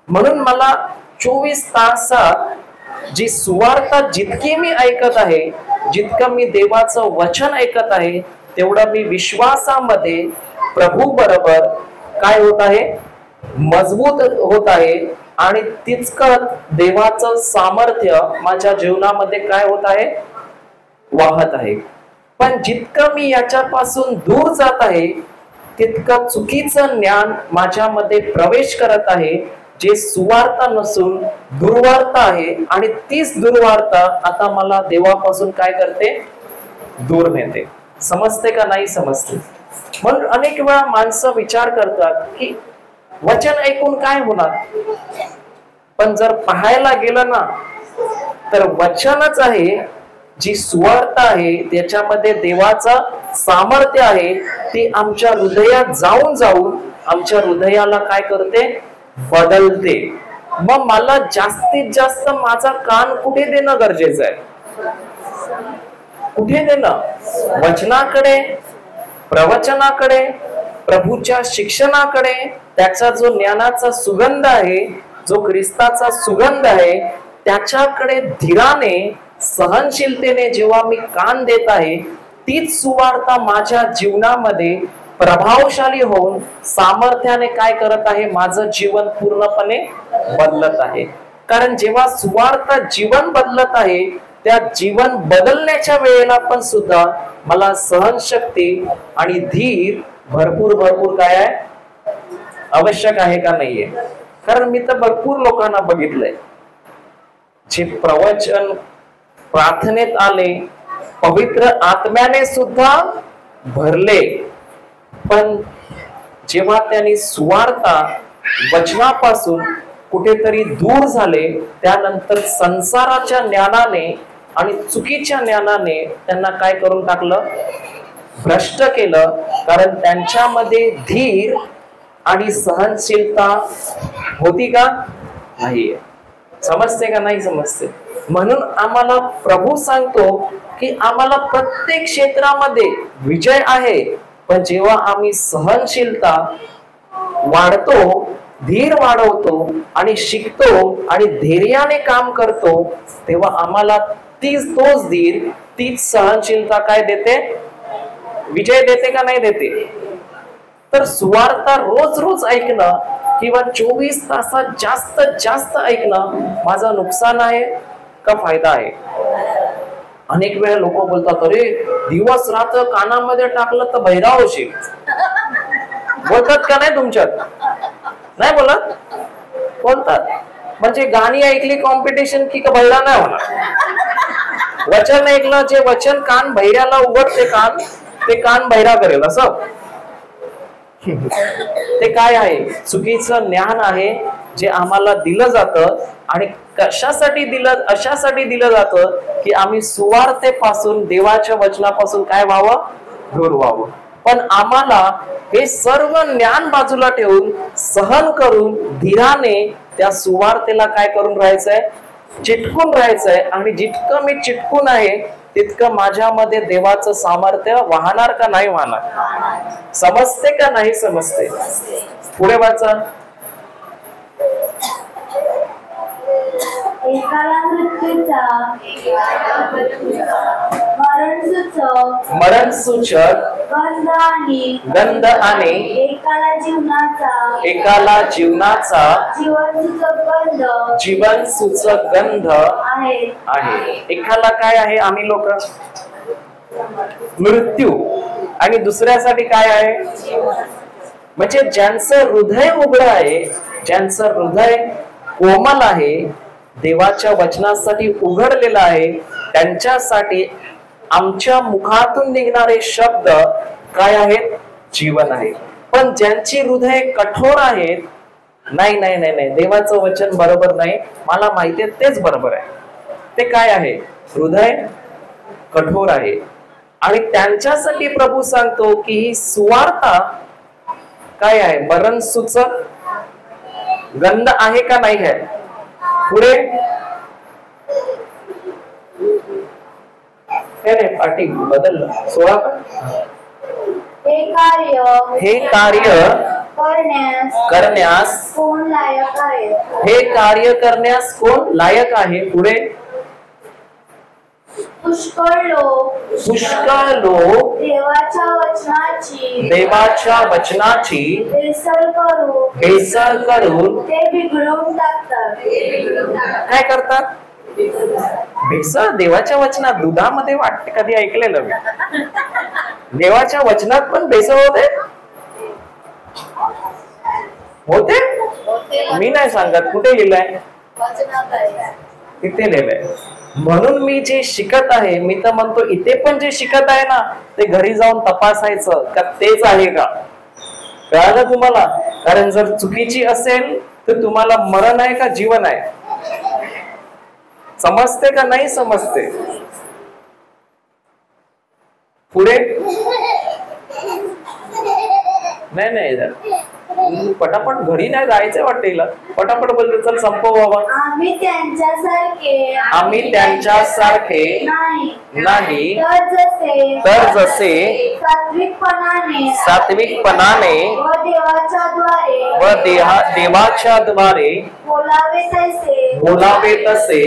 म्हणून मला 24 तासात जी सुवार्ता जितकी मी ऐकत आहे, जितकं मी देवाचं वचन ऐकत आहे, तेवढं मी विश्वासामध्ये प्रभू बरोबर काय होत आहे? मजबूत होत आहे आणि तितकं देवाचं सामर्थ्य माझ्या जीवनामध्ये काय होत आहे? वाहत आहे. पण जितकं मी याच्यापासून दूर जात आहे तितकं चुकीचं ज्ञान माझ्यामध्ये प्रवेश करत आहे, जे सुवार्ता नसून दुर्वार्ता आहे. आणि तीच दुर्वार्ता आता मला देवापासून काय करते? दूर नेते. समजते का नाही समजते? म्हणून अनेक वेळा माणसं विचार करतात की वचन ऐकून काय होणार, पण जर पाहायला गेलं ना तर वचनच आहे, जी सुवार्ता आहे त्याच्यामध्ये देवाचं सामर्थ्य आहे, ती आमच्या हृदयात जाऊन आमच्या हृदयाला काय करते? बदलते. मग मला जास्तीत जास्त माझा कान कुठे देणं गरजेचं आहे? कुठे देणं? वचनाकडे, प्रवचनाकडे, प्रभूच्या शिक्षणाकडे. त्याचा जो ज्ञानाचा सुगंध आहे जो ख्रिस्ताचा सुगंध आहे त्याच्याकडे धीराने सहनशीलतेने जेव्हा मी कान देत आहे, तीच सुवार्ता माझ्या जीवनामध्ये प्रभावशाली होऊन सामर्थ्याने काय करत आहे, माझं जीवन पूर्णपणे बदलत आहे. कारण जेव्हा सुवार्ता जीवन बदलत आहे, त्या जीवन बदलण्याच्या वेळेला पण सुद्धा मला सहनशक्ती आणि धीर भरपूर भरपूर काय आहे, आवश्यक आहे का नाहीये. कारण मी तर भरपूर लोकांना बघितलंय जे प्रवचन प्रार्थनेत आले, पवित्र आत्म्याने सुद्धा भरले, पण जेव्हा त्यांनी सुवार्ता वचनापासून कुठेतरी दूर झाले, त्यानंतर संसाराच्या ज्ञानाने आणि चुकीच्या ज्ञानाने त्यांना काय करून टाकलं, भ्रष्ट केलं. कारण त्यांच्यामध्ये धीर आणि सहनशीलता होती का नाही, समजते का नाही समजते. म्हणून आम्हाला प्रभू सांगतो की आम्हाला प्रत्येक क्षेत्रामध्ये विजय आहे, पण जेव्हा आम्ही सहनशीलता वाढतो, धीर वाढवतो आणि शिकतो आणि धैर्याने काम करतो, तेव्हा आम्हाला तोच धीर, तीच सहनशीलता काय देते, विजय देते का नाही देते. तर सुवार्ता रोज रोज ऐकणं किंवा 24 तासात जास्तीत जास्त ऐकणं माझं नुकसान आहे का फायदा आहे. अनेक वेळा लोक बोलतात, अरे दिवस रात्र कानामध्ये टाकलं तर बहिरा होशील. बोलतात का नाही तुमच्यात, नाही बोलत, बोलतात. म्हणजे गाणी ऐकली कॉम्पिटिशन की बहिरा नाही होणार. वचन ऐकलं, जे वचन कान बहिऱ्याला उघडते कान, ते कान बहिरा करेल असं. ते काय आहे, चुकीचं ज्ञान आहे जे आम्हाला दिलं जातं. आणि कशासाठी दिलं, अशासाठी दिलं जातं की आम्ही सुवार्तेपासून, देवाच्या वचनापासून काय व्हावं, दूर व्हावं. पण आम्हाला हे सर्व ज्ञान बाजूला ठेवून सहन करून धीराने त्या सुवार्तेला काय करून राहायचंय, चिटकून राहायचंय. आणि जितकं मी चिटकून आहे तितकं माझ्यामध्ये देवाचं सामर्थ्य वाहणार का नाही वाहणार, समजते का नाही समजते. पुढे वाचा. एकाला मृत्यूचा मरण सूचक गंध आणि एकाला जीवनाचा जीवन सूचक गंध आहे. एकाला काय आहे, आम्ही लोक मृत्यू, आणि दुसऱ्यासाठी काय आहे, म्हणजे ज्यांचं हृदय उघड आहे, ज्यांचं हृदय कोमल आहे, देवाच्या वचनासाठी उघडलेलं आहे, त्यांच्यासाठी आमच्या मुखातून निघणारे शब्द काय आहेत, जीवन आहे. पण ज्यांची हृदय कठोर आहेत, नाही नाही नाही नाही, देवाचं वचन बरोबर नाही, मला माहिती आहे तेच बरोबर आहे, ते काय आहे, हृदय कठोर आहे. आणि त्यांच्यासाठी प्रभू सांगतो की ही सुवार्ता काय आहे, मरण सूचक गंध आहे का नाही आहे. पुढे पाठी बदललं 16. हे कार्य करण्यास कोण लायक आहे, हे कार्य करण्यास कोण लायक आहे. पुढे पुष्कळ लोक देवाच्या वचनाची भेसळ करून ते बिघडवून टाकतात. काय करतात, भेसळ. देवाच्या वचनात दुधामध्ये वाटते, कधी ऐकलेलं मी. देवाच्या वचनात पण भेसळ होते. मी नाही सांगत, कुठे लिहिलंय, तिथे लिहिलंय. म्हणून मी जे शिकत आहे, मी तर म्हणतो इथे पण जे शिकत आहे ना, ते घरी जाऊन तपासायचं का तेच आहे का, कळालं तुम्हाला. कारण जर चुकीची असेल तर तुम्हाला मरण आहे का जीवन आहे, समजते का नाही समजते. पुढे नाही नाही, पटापट घरी नाही जायचंय वाटतं हिला. पटापट बोलते, चल संपव बाबा. आम्ही त्यांच्यासारखे नाही तर जसे सात्विकपणाने व देवाच्या द्वारे बोलावे तसे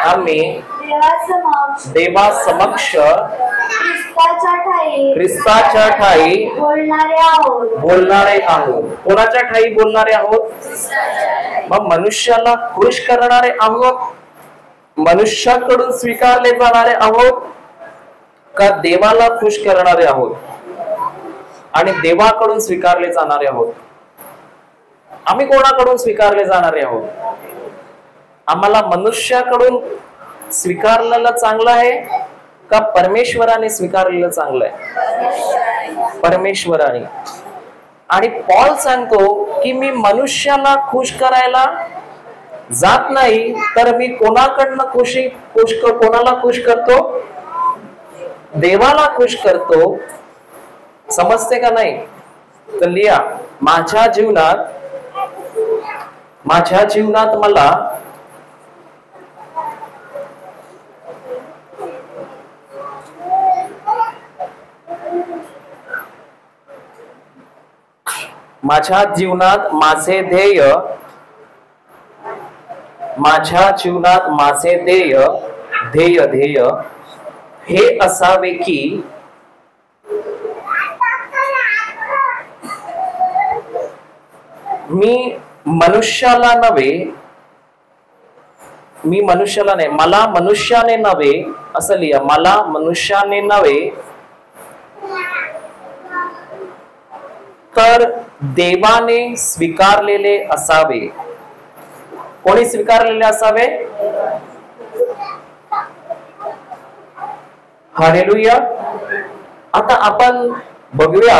आम्ही देवासमक्ष ख्रिस्ताच्या ठाई बोलणारे आहोत. कोणाच्या ठाई बोलणारे आहोत? मग मनुष्याला खुश करणारे आहोत, मनुष्याकडून स्वीकारले जाणारे आहोत का देवाला खुश करणारे आहोत आणि देवाकडून स्वीकारले जाणारे आहोत? आम्ही कोणाकडून स्वीकारले जाणारे आहोत? आम्हाला मनुष्याकडून स्वीकारलेलं चांगलं आहे का परमेश्वराने स्वीकारलेलं चांगलं आहे? परमेश्वराने. आणि पॉल सांगतो की मी मनुष्याला खुश करायला जात नाही, तर मी कोणाकडनं कोणाला खुश करतो? देवाला खुश करतो. समजते का नाही? तर लिहा, माझ्या जीवनात मला माझे ध्येय हे असावे की मी मनुष्याला नाही, मला मनुष्याने नव्हे, असं लिहा, मला मनुष्याने नव्हे तर देवाने स्वीकारलेले असावे. कोणी स्वीकारलेले असावे? हालेलुया. आता आपण बघूया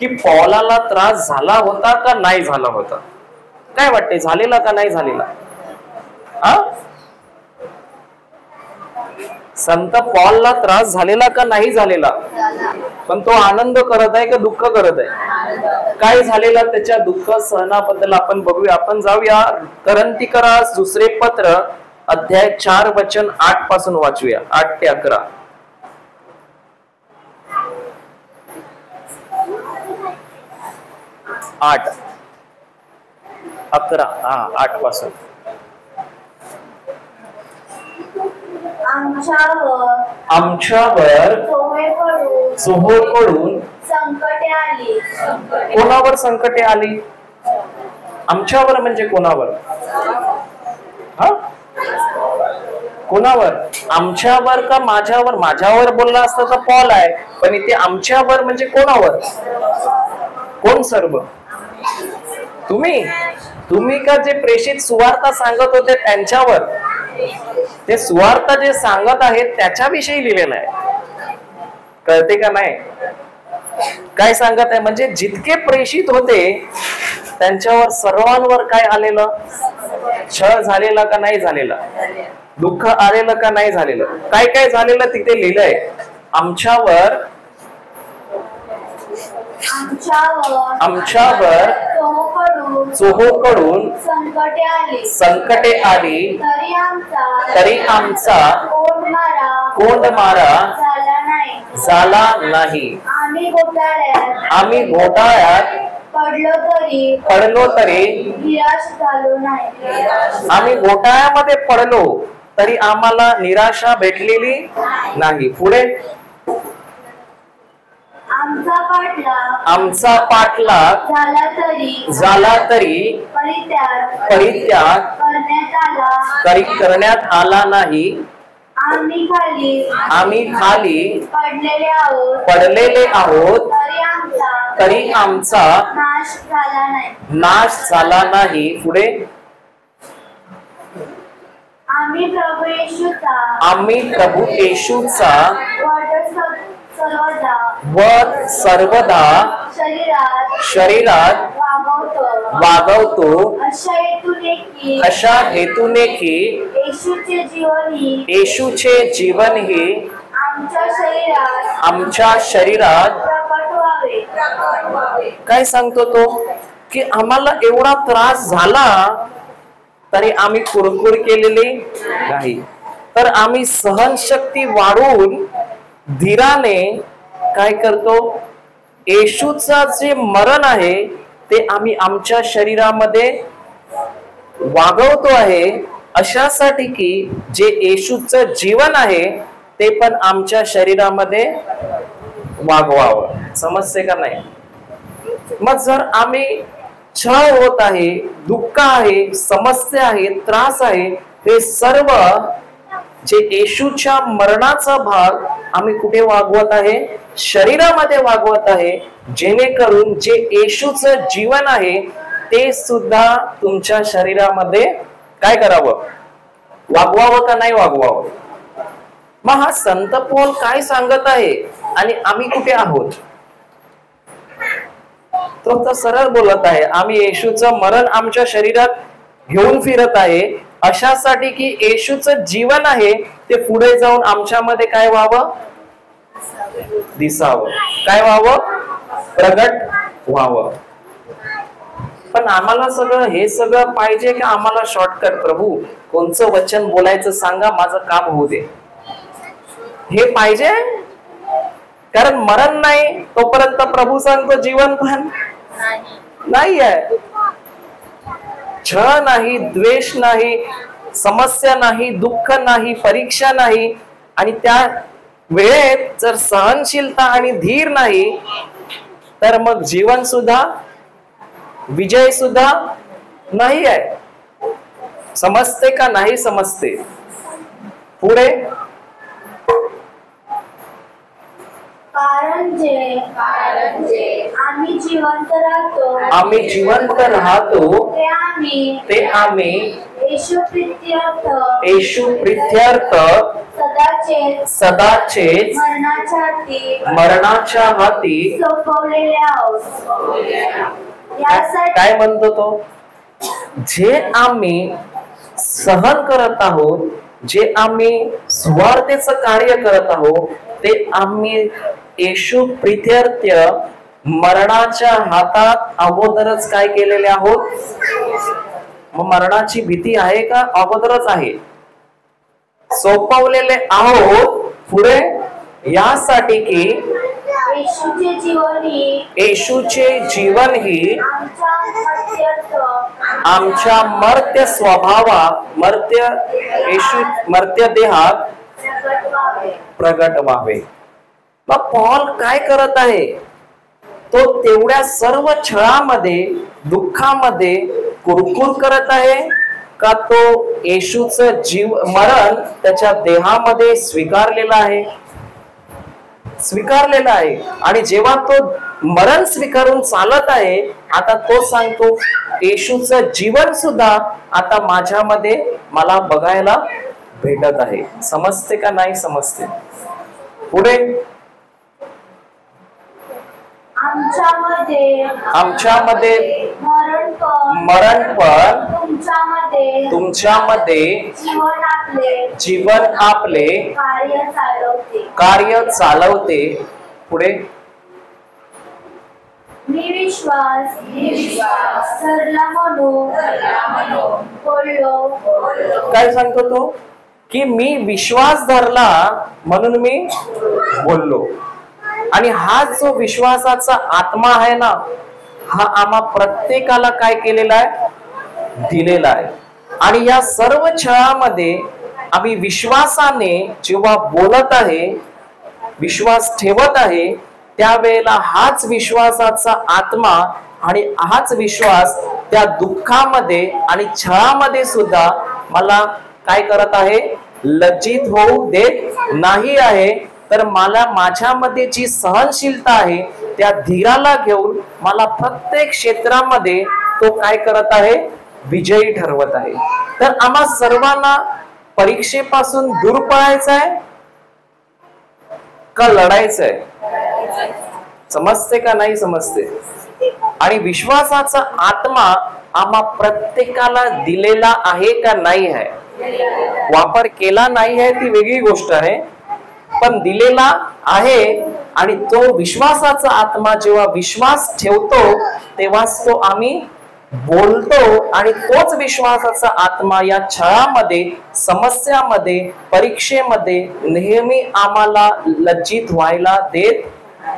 की पौलाला त्रास झाला होता का नाही झाला होता? काय वाटते, झालेला का नाही झालेला? संत पॉलला त्रास झालेला का नाही झालेला? पण तो आनंद करत आहे का दुःख करत आहे? काय झालेला त्याच्या दुःख सहनाबद्दल आपण बघूया. आपण जाऊया करंथीकरास दुसरे पत्र अध्याय 4 वचन 8 पासून वाचूया. 8 ते 11. 8 11 8 पासून. आमच्यावर चोहोकडून संकटे आली. कोणावर संकटे आली? आमच्यावर म्हणजे कोणावर? कोणावर? आमच्यावर का माझ्यावर? माझ्यावर बोलला असता तर पॉल आहे, पण इथे आमच्यावर म्हणजे कोणावर? कोण सर्व? तुम्ही का जे प्रेषित सुवार्ता सांगत होते त्यांच्यावर? ते सुवार्ता जे सांगत आहेत त्याच्याविषयी लिहिलेलं आहे. कळते का नाही? काय सांगत आहे म्हणजे जितके प्रेषित होते त्यांच्यावर सर्वांवर काय आलेलं? छळ झालेला का नाही झालेला? दुःख आलेलं का नाही झालेलं? काय काय झालेलं तिथे लिहिलंय. आमच्यावर चोहोकडून संकटे आली तरी आमचा कोंडमारा झाला नाही. आम्ही घोटाळ्यात पडलो तरी आम्ही घोटाळ्यामध्ये पडलो तरी आम्हाला निराशा भेटलेली नाही. पुढे आमचा पाठलाग झाला तरी परित्याग करण्यात आला नाही. आम्ही खाली पडलेले आहोत तरी आमचा नाश झाला नाही. पुढे आम्ही प्रभू येशूचा वध सर्वदा शरीरात वागवतो अशा हेतूने की येशूचे जीवन ही आमच्या शरीरात व्हावे. काय सांगतो तो की आम्हाला एवढा त्रास झाला तरी आम्ही कुरकुर केलेली नाही, तर आम्ही सहनशक्ती वाढवून धीराने काय करतो, येशूचा जे मरण आहे ते आम्ही आमच्या शरीरामध्ये वागवतो आहे, अशासाठी की जे येशूचं जीवन आहे ते पण आमच्या शरीरामध्ये वागवावं. समजते का नाही? मग जर आम्ही छळ होत आहे, दुःख आहे, समस्या आहे, त्रास आहे, हे सर्व जे येशूच्या मरणाचा भाग आम्ही कुठे वागवत आहे, शरीरामध्ये वागवत आहे, जेणेकरून जे येशूचं जीवन आहे ते सुद्धा तुमच्या शरीरामध्ये काय करावं, वागवावं का नाही वागवावं. मग हा संत पौल काय सांगत आहे आणि आम्ही कुठे आहोत? तो तर सरळ बोलत आहे, आम्ही येशूचं मरण आमच्या शरीरात घेऊन फिरत आहे, अशासाठी की येशूचं जीवन आहे ते पुढे जाऊन आमच्यामध्ये काय व्हावं, दिसावं, काय व्हावं, प्रगट व्हावं. पण आम्हाला सगळं हे सगळं पाहिजे का आम्हाला शॉर्टकट, प्रभू कोणचं वचन बोलायचं सांगा, माझं काम होऊ दे, हे पाहिजे? कारण मरण नाही तोपर्यंत प्रभू सांगतो जीवन पण नाही आहे. छळ नाही, द्वेष नाही, समस्या नाही, दुःख नाही, परीक्षा नाही, आणि त्या वेळेत जर सहनशीलता आणि धीर नाही तर मग जीवन सुद्धा, विजय सुद्धा नाही आहे. समजते का नाही समजते? पुढे कारण जे आम्ही जिवंत राहतो, आम्ही जिवंत राहतो ते आम्ही येशू प्रित्यर्थ सदाचे मरणाच्या हाती सोपवलेले आहोत. काय म्हणतो तो? जे आम्ही सहन करत आहोत, जे आम्ही स्वार्थेचं कार्य करत आहोत, ते आम्ही येशू प्रित्यर्थ मरणाच्या हातात अगोदरच काय केलेले आहोत. मग मरणाची भीती आहे का? अगोदरच आहे, सोपवलेले आहोत. पुढे यासाठी की येशूचे जीवन ही आमच्या मर्त्य स्वभावा, मर्त्य देहात प्रगट व्हावे. मग पॉल काय करत आहे? तो तेवढ्या सर्व छळामध्ये, दुःखामध्ये कुरकुर करत आहे का तो येशूचं मरण त्याच्या देहामध्ये स्वीकारलेला आहे? स्वीकारलेला आहे. आणि जेव्हा तो मरण स्वीकारून चालत आहे, आता तो सांगतो येशूचं जीवन सुद्धा आता माझ्यामध्ये मला बघायला भेटत आहे. समजते का नाही समजते? पुढे आमच्यामध्ये मरण पण तुमच्यामध्ये जीवन आपले कार्य चालवते. पुढे मी विश्वास धरला म्हणून बोललो. काय सांगतो तो? की मी विश्वास धरला म्हणून मी बोललो. आणि हा जो विश्वासाचा आत्मा आहे ना, हा आम्हा प्रत्येकाला काय केलेला आहे? दिलेला आहे. आणि या सर्व छळामध्ये आम्ही विश्वासाने जेव्हा बोलत आहे, विश्वास ठेवत आहे, त्यावेळेला हाच विश्वासाचा आत्मा आणि हाच विश्वास त्या दुःखामध्ये आणि छळामध्ये सुद्धा मला काय करत आहे? लज्जित होऊ देत नाही आहे. तर मला माझ्यामध्ये जी सहनशीलता आहे त्या धीराला घेऊन मला प्रत्येक क्षेत्रामध्ये तो काय करत आहे? विजयी ठरवत आहे. तर आम्हा सर्वांना परीक्षेपासून दूर पळायचं आहे का लढायचंय? समजते का नाही समजते? आणि विश्वासाचा आत्मा आम्हा प्रत्येकाला दिलेला आहे का नाही आहे? वापर केला नाही आहे ती वेगळी गोष्ट आहे, पण दिलेला आहे. आणि तो विश्वासाचा आत्मा जेव्हा विश्वास ठेवतो तेव्हाच तो आम्ही बोलतो, आणि तोच विश्वासाचा आत्मा या छळामध्ये, समस्यामध्ये, परीक्षेमध्ये नेहमी आम्हाला लज्जित व्हायला देत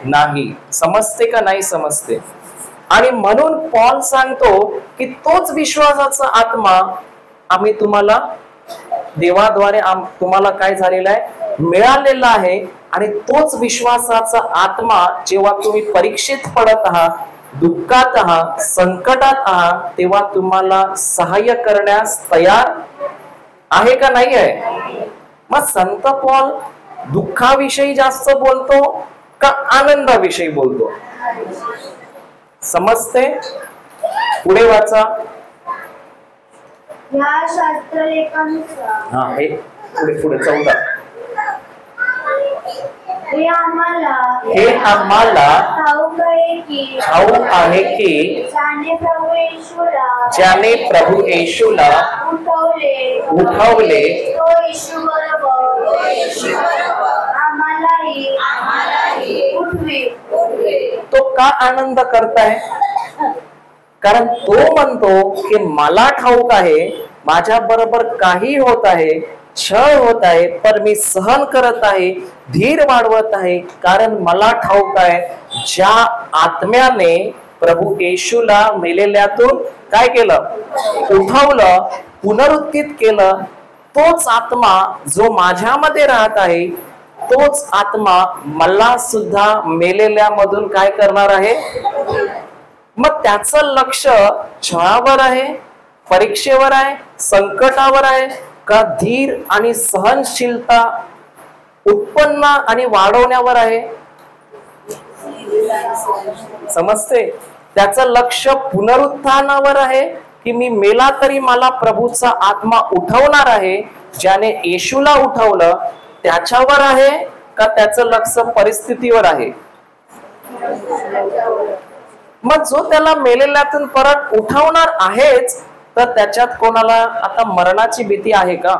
नाही. समजते का नाही समजते? आणि म्हणून पॉल सांगतो की तोच विश्वासाचा आत्मा आम्ही तुम्हाला देवाद्वारे तुम्हाला काय झालेला आहे, मिळालेला आहे. आणि तोच विश्वासाचा आत्मा जेव्हा तुम्ही परीक्षेत पडत आहात, दुःखात आहात, संकटात आहात, तेव्हा तुम्हाला सहाय्य करण्यास तयार आहे का नाही आहे? मग संत पॉल दुःखाविषयी जास्त बोलतो का आनंदाविषयी बोलतो? समजते? पुढे वाचा. या शास्त्रलेखानुसार हा, हे पुढे पुढे 14. हे आम्हाला ठाऊक आहे की ज्याने प्रभू येशूला उठवले तो येशू बरोबर आम्हालाही उठवेल. तो का आनंद करताय? कारण तो म्हणतो की मला ठाऊक आहे माझ्या बरोबर काही होत आहे, छळ होत आहे, पण मी सहन करत आहे, धीर वाढवत आहे, कारण मला ठाऊक आहे ज्या आत्म्याने प्रभू येशूला मेलेल्यातून काय केलं, उठवलं, पुनरुत्थित केलं, तोच आत्मा जो माझ्यामध्ये राहत आहे, तोच आत्मा मला सुद्धा मेलेल्यामधून काय करणार आहे. मग त्याचं लक्ष छळावर आहे, परीक्षेवर आहे, संकटावर आहे का धीर आणि सहनशीलता उत्पन्न आणि वाढवण्यावर आहे? समजते? त्याचं लक्ष पुनरुत्थानावर आहे की मी मेला तरी मला प्रभूचा आत्मा उठवणार आहे, ज्याने येशूला उठवलं त्याच्यावर आहे का त्याचं लक्ष परिस्थितीवर आहे? मग जो त्याला मेलेल्यातून परत उठवणार आहेच, तर त्याच्यात कोणाला आता मरणाची भीती आहे का?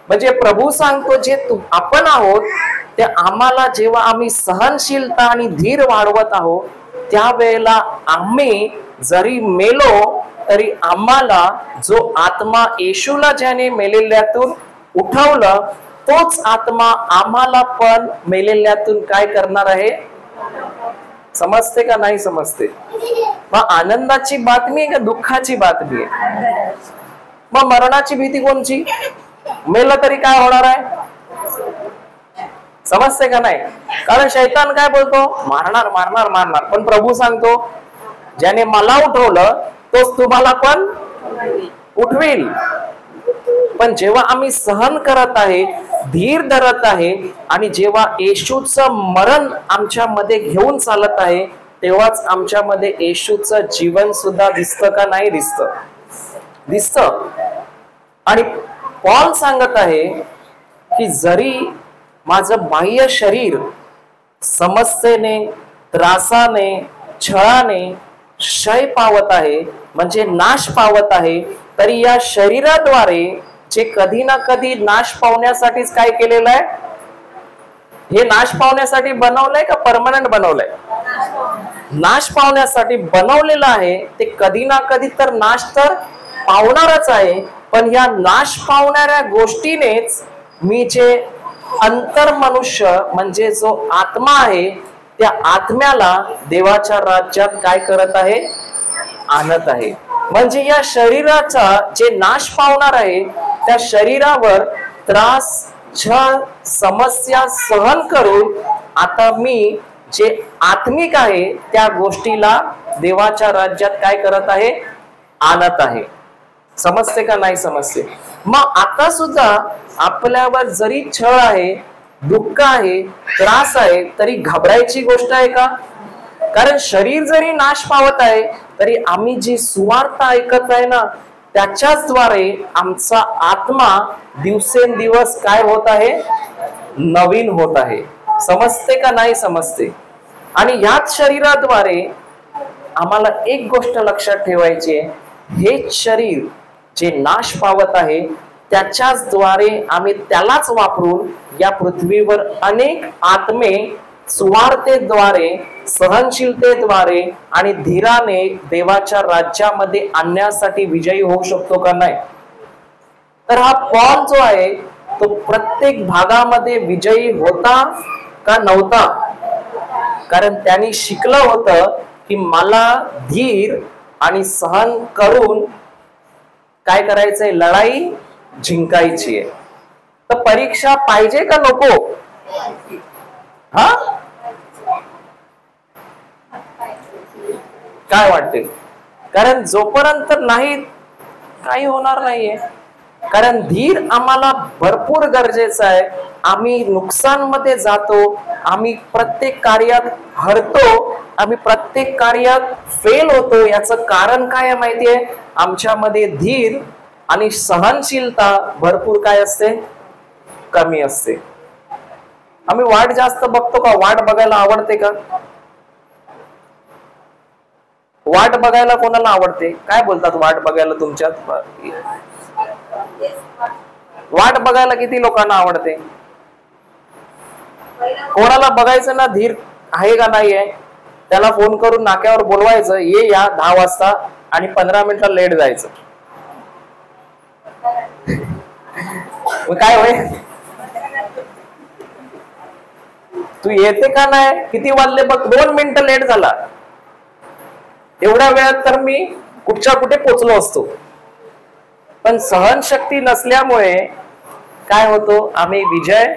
म्हणजे प्रभू सांगतो जे आपण आहोत ते आम्हाला जेव्हा आम्ही सहनशीलता आणि धीर वाढवत आहोत, त्यावेळेला आम्ही जरी मेलो तरी आम्हाला जो आत्मा येशूला ज्याने मेलेल्यातून उठवलं, तोच आत्मा आम्हाला पण मेलेल्यातून काय करणार आहे. समजते का नाही समजते? मग आनंदाची बातमी आहे का दुःखाची बातमी आहे? मग मरणाची भीती कोणची? मेलं तरी काय होणार आहे? समजते का नाही? कारण शैतान काय बोलतो, मारणार मारणार मारणार, पण प्रभू सांगतो ज्याने मला उठवलं तोच तुम्हाला पण उठवेल. पण जेव्हा आम्ही सहन करत आहे, धीर धरत आहे, आणि जेव्हा येशूचं मरण आमच्या मध्ये घेऊन चालत आहे, तेव्हाच आमच्यामध्ये येशूचं जीवन सुद्धा दिसतं का नाही दिसतं? दिसतं. आणि पॉल सांगत आहे की जरी माझं बाह्य शरीर समस्येने, त्रासाने, छळाने क्षय पावत आहे, म्हणजे नाश पावत आहे, तरी या शरीराद्वारे जे कधी ना कधी नाश पावण्यासाठीच काय केलेलं आहे, हे नाश पावण्यासाठी बनवलंय का परमनंट बनवलंय? नाश पावण्यासाठी बनवलेलं आहे. ते कधी ना कधी तर नाश तर पावणारच आहे, पण या नाश पावणाऱ्या गोष्टीनेच मी जे अंतर मनुष्य म्हणजे जो आत्मा आहे, त्या आत्म्याला देवाच्या राज्यात काय करत आहे, आणत आहे. म्हणजे या शरीराचा जे नाश पावणार आहे, त्या शरीरावर त्रास, छळ, समस्या सहन करून आता मी जे आत्मिक आहे त्या गोष्टीला देवाच्या राज्यात काय करत आहे, आणत आहे. समजते का नाही समजते? मग आता सुद्धा आपल्यावर जरी छळ आहे, दुःख आहे, त्रास आहे, तरी घाबरायची गोष्ट आहे का? कारण शरीर जरी नाश पावत आहे तरी आम्ही जी सुवार्ता ऐकत आहे ना, त्याच्याच द्वारे आमचा आत्मा दिवसेंदिवस काय होत आहे, नवीन होत आहे. समजते का नाही समजते? आणि याच शरीराद्वारे आम्हाला एक गोष्ट लक्षात ठेवायची आहे, हेच शरीर जे नाश पावत आहे त्याच्याच द्वारे आम्ही त्यालाच वापरून या पृथ्वीवर अनेक आत्मे सुवार्तेद्वारे, सहनशीलतेद्वारे आणि धीराने देवाच्या राज्यामध्ये आणण्यासाठी विजयी होऊ शकतो का नाही? तर हा पॉल जो आहे तो प्रत्येक भागामध्ये विजयी होता का नव्हता? कारण त्यांनी शिकलं होतं की मला धीर आणि सहन करून काय करायचंय? लढाई जिंकायची आहे. तर परीक्षा पाहिजे का नको? हा, काय वाटते? कारण जोपर्यंत नाही काही होणार नाहीये. कारण धीर आम्हाला भरपूर गरजेचा आहे. आम्ही नुकसानमध्ये जातो, आम्ही प्रत्येक कार्यात हरतो, आम्ही प्रत्येक कार्यात फेल होतो. याचं कारण काय आहे माहितीये? आमच्यामध्ये धीर आणि सहनशीलता भरपूर काय असते? कमी असते. आम्ही वाट जास्त बघतो का? वाट बघायला आवडते का? वाट बघायला कोणाला आवडते? काय बोलतात वाट बघायला तुमच्यात? वाट बघायला किती लोकांना आवडते? कोणाला बघायचं ना धीर आहे का नाहीये त्याला फोन करून नाक्यावर बोलवायचं, ये या 10 वाजता आणि 15 मिनिटं लेट जायचं. मग काय होय? तू येते का नाही? किती वाजले बघ, 2 मिनिटं लेट झाला. एवढ्या वेळात तर मी कुठच्या कुठे पोचलो असतो. पण सहनशक्ती नसल्यामुळे काय होतो? आम्ही विजय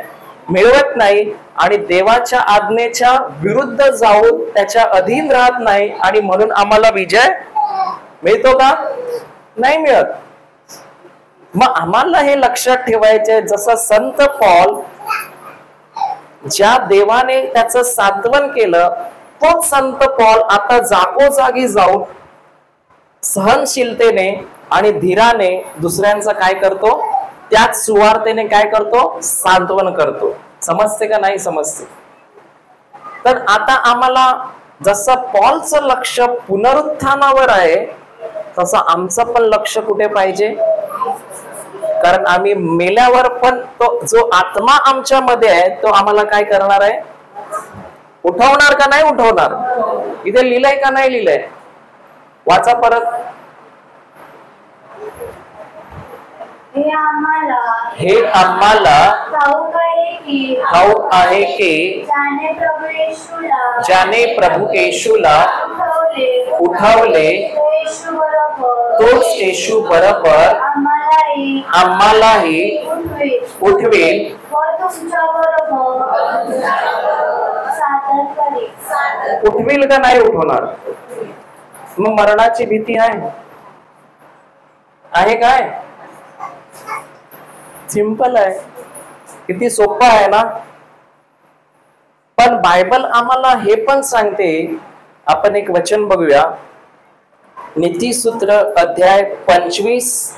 मिळवत नाही आणि देवाच्या आज्ञेच्या विरुद्ध जाऊन त्याच्या अधीन राहत नाही आणि म्हणून आम्हाला विजय मिळतो का? नाही मिळत. मग आम्हाला हे लक्षात ठेवायचे, जसं संत पॉल ज्या देवाने त्याचं सांत्वन केलं, तोच संत पॉल आता जागोजागी जाऊन सहनशीलतेने आणि धीराने दुसऱ्यांचं काय करतो? त्याच सुवार्तेने काय करतो? सांत्वन करतो. समजते का नाही समजते? तर आता आम्हाला जसं पॉलचं लक्ष पुनरुत्थानावर आहे तसं आमचं पण लक्ष कुठे पाहिजे? कारण आम्ही मेल्यावर पण तो जो आत्मा आमच्या मध्ये आहे तो आम्हाला काय करणार आहे? उठवणार का नाही उठवणार? इथे लिहिलंय का नाही लिहिलंय? वाचा परत. हे आम्हाला ठाऊक आहे की ज्याने प्रभू येशूला उठवले तोच येशू बरोबर आम्हालाही उठवेल उठवेल का नाही उठवणार? मग मरणाची भीती आहे काय? सिंपल आहे, किती सोपं आहे ना. पण बायबल आम्हाला हे पण सांगते. आपण एक वचन बघूया, नीतिसूत्र अध्याय 25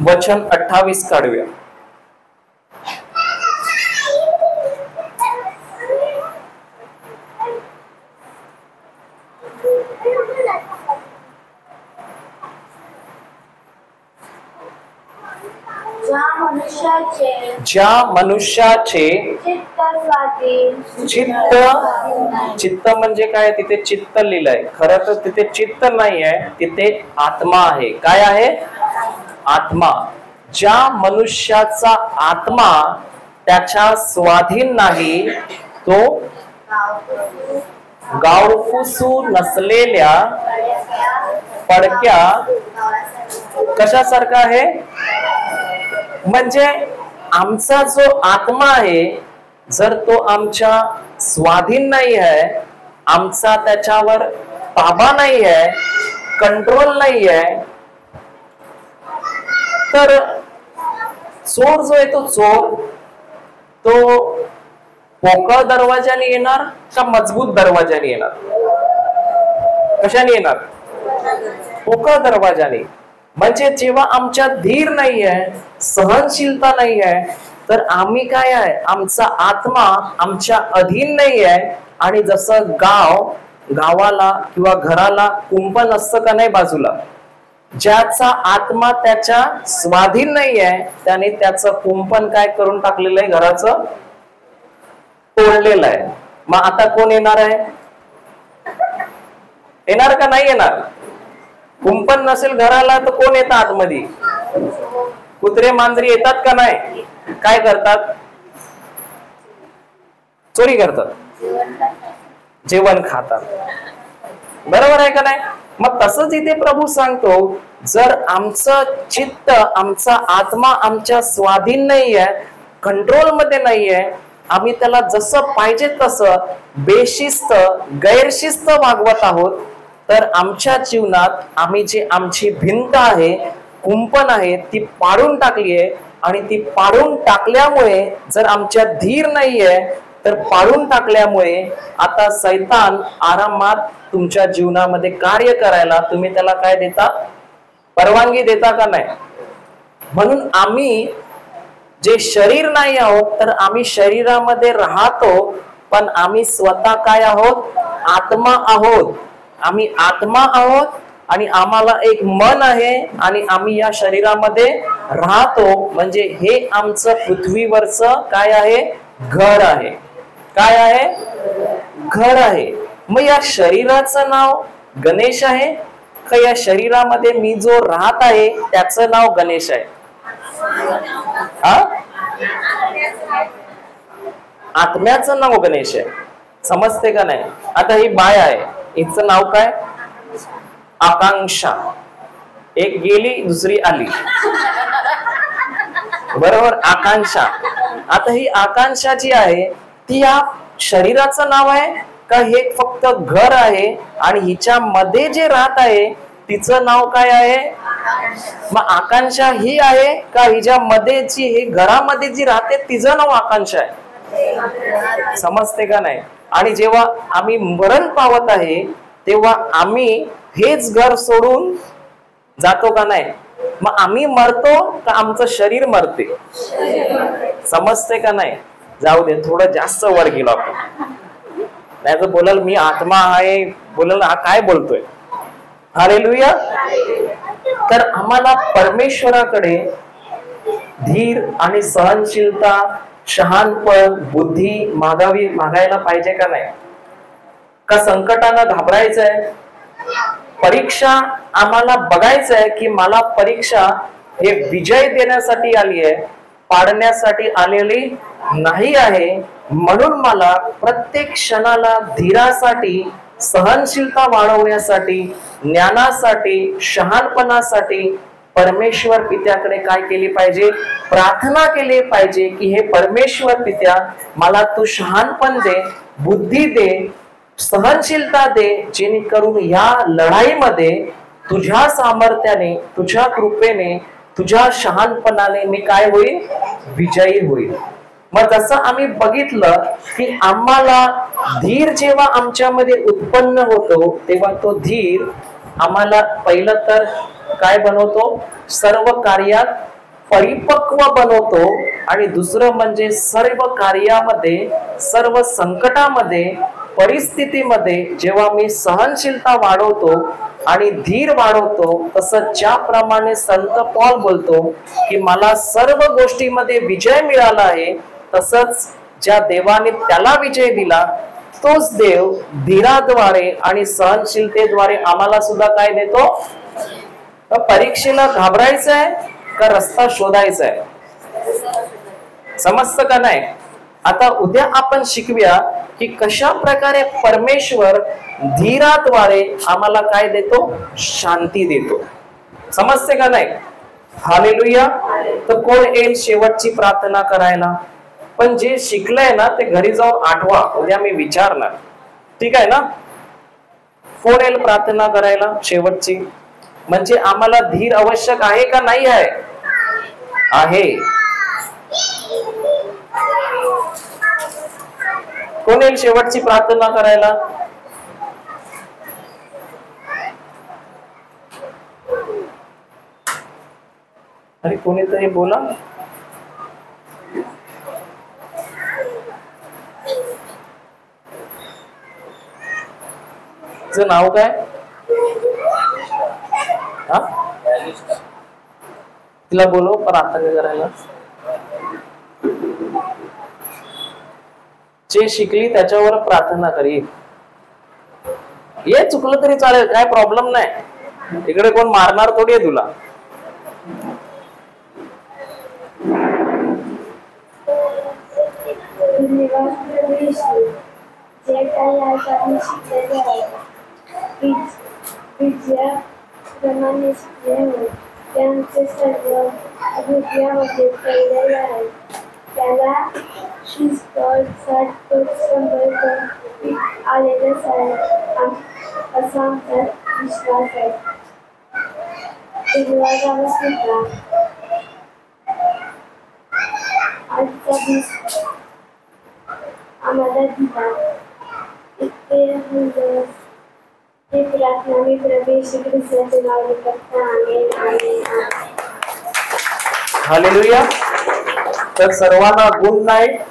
वचन 28 काढूया. ज्या मनुष्याचे चित्त म्हणजे काय? तिथे चित्त लिहिलंय, खरं तर तिथे चित्त नाही आहे, तिथे आत्मा आहे. काय आहे? आत्मा. ज्या मनुष्याचा आत्मा त्याच्या स्वाधीन नाही तो गावकुसू नसलेल्या पडक्या कशासारखा आहे? म्हणजे आमचा जो आत्मा आहे जर तो आमच्या स्वाधीन नाही आहे, आमचा त्याच्यावर ताबा नाही आहे, कंट्रोल नाही आहे, तर चोर जो आहे तो चोर तो पोकळ दरवाजाने येणार का मजबूत दरवाजाने येणार? कशाने येणार? पोकळ दरवाजाने. म्हणजे जेव्हा आमच्यात धीर नाही आहे, सहनशीलता नाही आहे, तर आम्ही काय आहे? आमचा आत्मा आमच्या अधीन नाही आहे. आणि जसं गावाला किंवा घराला कुंपण असतं का नाही बाजूला, ज्याचा आत्मा त्याच्या स्वाधीन नाही आहे त्याने त्याचं कुंपण काय करून टाकलेलं आहे? घराचं तोडलेलं आहे. मग आता कोण येणार आहे? येणार का नाही येणार? कुंपण नसेल घराला तर कोण येतं आतमध्ये? कुत्रे मांजरी येतात का नाही? काय करतात? चोरी करतात, जेवण खातात. बरोबर आहे का नाही? मग तसंच इथे प्रभू सांगतो, जर आमचं चित्त, आमचा आत्मा आमच्या स्वाधीन नाहीये, कंट्रोल मध्ये नाहीये, आम्ही त्याला जसं पाहिजे तसं बेशिस्त, गैरशिस्त वागवत आहोत, तर आमच्या जीवनात आम्ही जी आमची भिंत आहे, कुंपण आहे, ती पाडून टाकली आहे. आणि ती पाडून टाकल्यामुळे जर आमच्यात धीर नाहीये, तर पाडून टाकल्यामुळे आता सैतान आरामात तुमच्या जीवनामध्ये कार्य करायला तुम्ही त्याला काय देता? परवानगी देता का नाही? म्हणून आम्ही जे शरीर नाही आहोत, तर आम्ही शरीरामध्ये राहतो, पण आम्ही स्वतः काय आहोत? आत्मा आहोत. आम्ही आत्मा आहोत आणि आम्हाला एक मन आहे आणि आम्ही या शरीरामध्ये राहतो. म्हणजे हे आमचं पृथ्वीवरचं काय आहे? घर आहे. काय आहे? घर आहे. मग या शरीराचं नाव गणेश आहे का या शरीरामध्ये मी जो राहत आहे त्याचं नाव गणेश आहे? आत्म्याचं नाव गणेश आहे. समजते का नाही? आता ही बाय आहे, हिचं नाव काय? आकांक्षा. एक गेली दुसरी आली, बरोबर? आकांक्षा. आता ही आकांक्षा जी आहे ती या शरीराचं नाव आहे का हे फक्त घर आहे आणि हिच्या मध्ये जे राहत आहे तिचं नाव काय आहे? मग आकांक्षा ही आहे का हिच्या मध्ये जी हे घरामध्ये जी राहते तिचं नाव आकांक्षा आहे? समजते का नाही? आणि जेव्हा आम्ही मरण पावत आहे तेव्हा आम्ही हेच घर सोडून जातो का नाही? मग आम्ही मरतो का आमचं शरीर मरते? समजते का नाही? जाऊ दे, थोडं जास्त वर गेलो आपण. नाही तर बोलाल मी आत्मा आहे, बोलाल हा काय बोलतोय. हालेलुया. तर आम्हाला परमेश्वराकडे धीर आणि सहनशीलता, शहाणपण, बुद्धी मागायला पाहिजे का नाही? का संकटाला घाबरायचंय? परीक्षा आम्हाला बघायचंय की मला परीक्षा हे विजय देण्यासाठी आली आहे, पाडण्यासाठी आलेली नाही आहे. म्हणून मला प्रत्येक क्षणाला धीरासाठी, सहनशीलता वाढवण्यासाठी, ज्ञानासाठी, शहाणपणासाठी परमेश्वर पित्याकडे काय केली पाहिजे? प्रार्थना केली पाहिजे की हे परमेश्वर पित्या, मला तू शहाणपण दे, बुद्धी दे, सहनशीलता दे, जेणेकरून या लढाईमध्ये तुझ्या सामर्थ्याने, तुझ्या कृपेने, तुझ्या शहाणपणाने मी काय होईल? विजयी होईल. मग जसं आम्ही बघितलं की आम्हाला धीर जेव्हा आमच्यामध्ये उत्पन्न होतो तेव्हा तो धीर आम्हाला पहिलं तर काय बनवतो? सर्व कार्यात परिपक्व बनवतो. आणि दुसरं म्हणजे सर्व कार्यामध्ये, सर्व संकटामध्ये, परिस्थितीमध्ये जेव्हा मी सहनशीलता वाढवतो आणि धीर वाढवतो, तसं ज्याप्रमाणे संत पॉल बोलतो की मला सर्व गोष्टीमध्ये विजय मिळाला आहे, तसंच ज्या देवाने त्याला विजय दिला तोच देव धीराद्वारे आणि सहनशीलतेद्वारे आम्हाला सुद्धा काय देतो? परीक्षेला घाबरायचं आहे का रस्ता शोधायचा आहे? समजतं का नाही? आता उद्या आपण शिकूया की कशा प्रकारे परमेश्वर धीराद्वारे आम्हाला काय देतो? शांती देतो. समजते का नाही? हालेलुया. तर कोण येईल शेवटची प्रार्थना करायला? पण जे शिकलंय ना ते घरी जाऊन आठवा, उद्या मी विचारणार. ठीक आहे ना? कोण येईल प्रार्थना करायला शेवटची? म्हणजे आम्हाला धीर आवश्यक आहे का नाही आहे? आहे. कोण येईल शेवटची प्रार्थना करायला? अरे कोणीतरी बोला. तुझं नाव काय? हा, तिला बोलव प्रार्थना करायला. जे शिकली त्याच्यावर प्रार्थना करी. हे चुकलं तरी चालेल, काय प्रॉब्लेम नाही. तिकडे कोण मारणार थोडी आहे तुला. जे काही आज आपण शिकलेले आहे प्रमाणे शिकले त्यांचे सर्व हृदयामध्ये पडलेले आहे. त्याला शिस्त 60-100 आलेलंच आहे असा आमचा विश्वास आहे. आजचा दिवस आम्हाला दिला इतके हे प्रार्थना मी प्रवेश ख्रिस्ताचे नाव करता. आमेन आमेन. हालेलुया. तर सर्वांना गुड नाईट.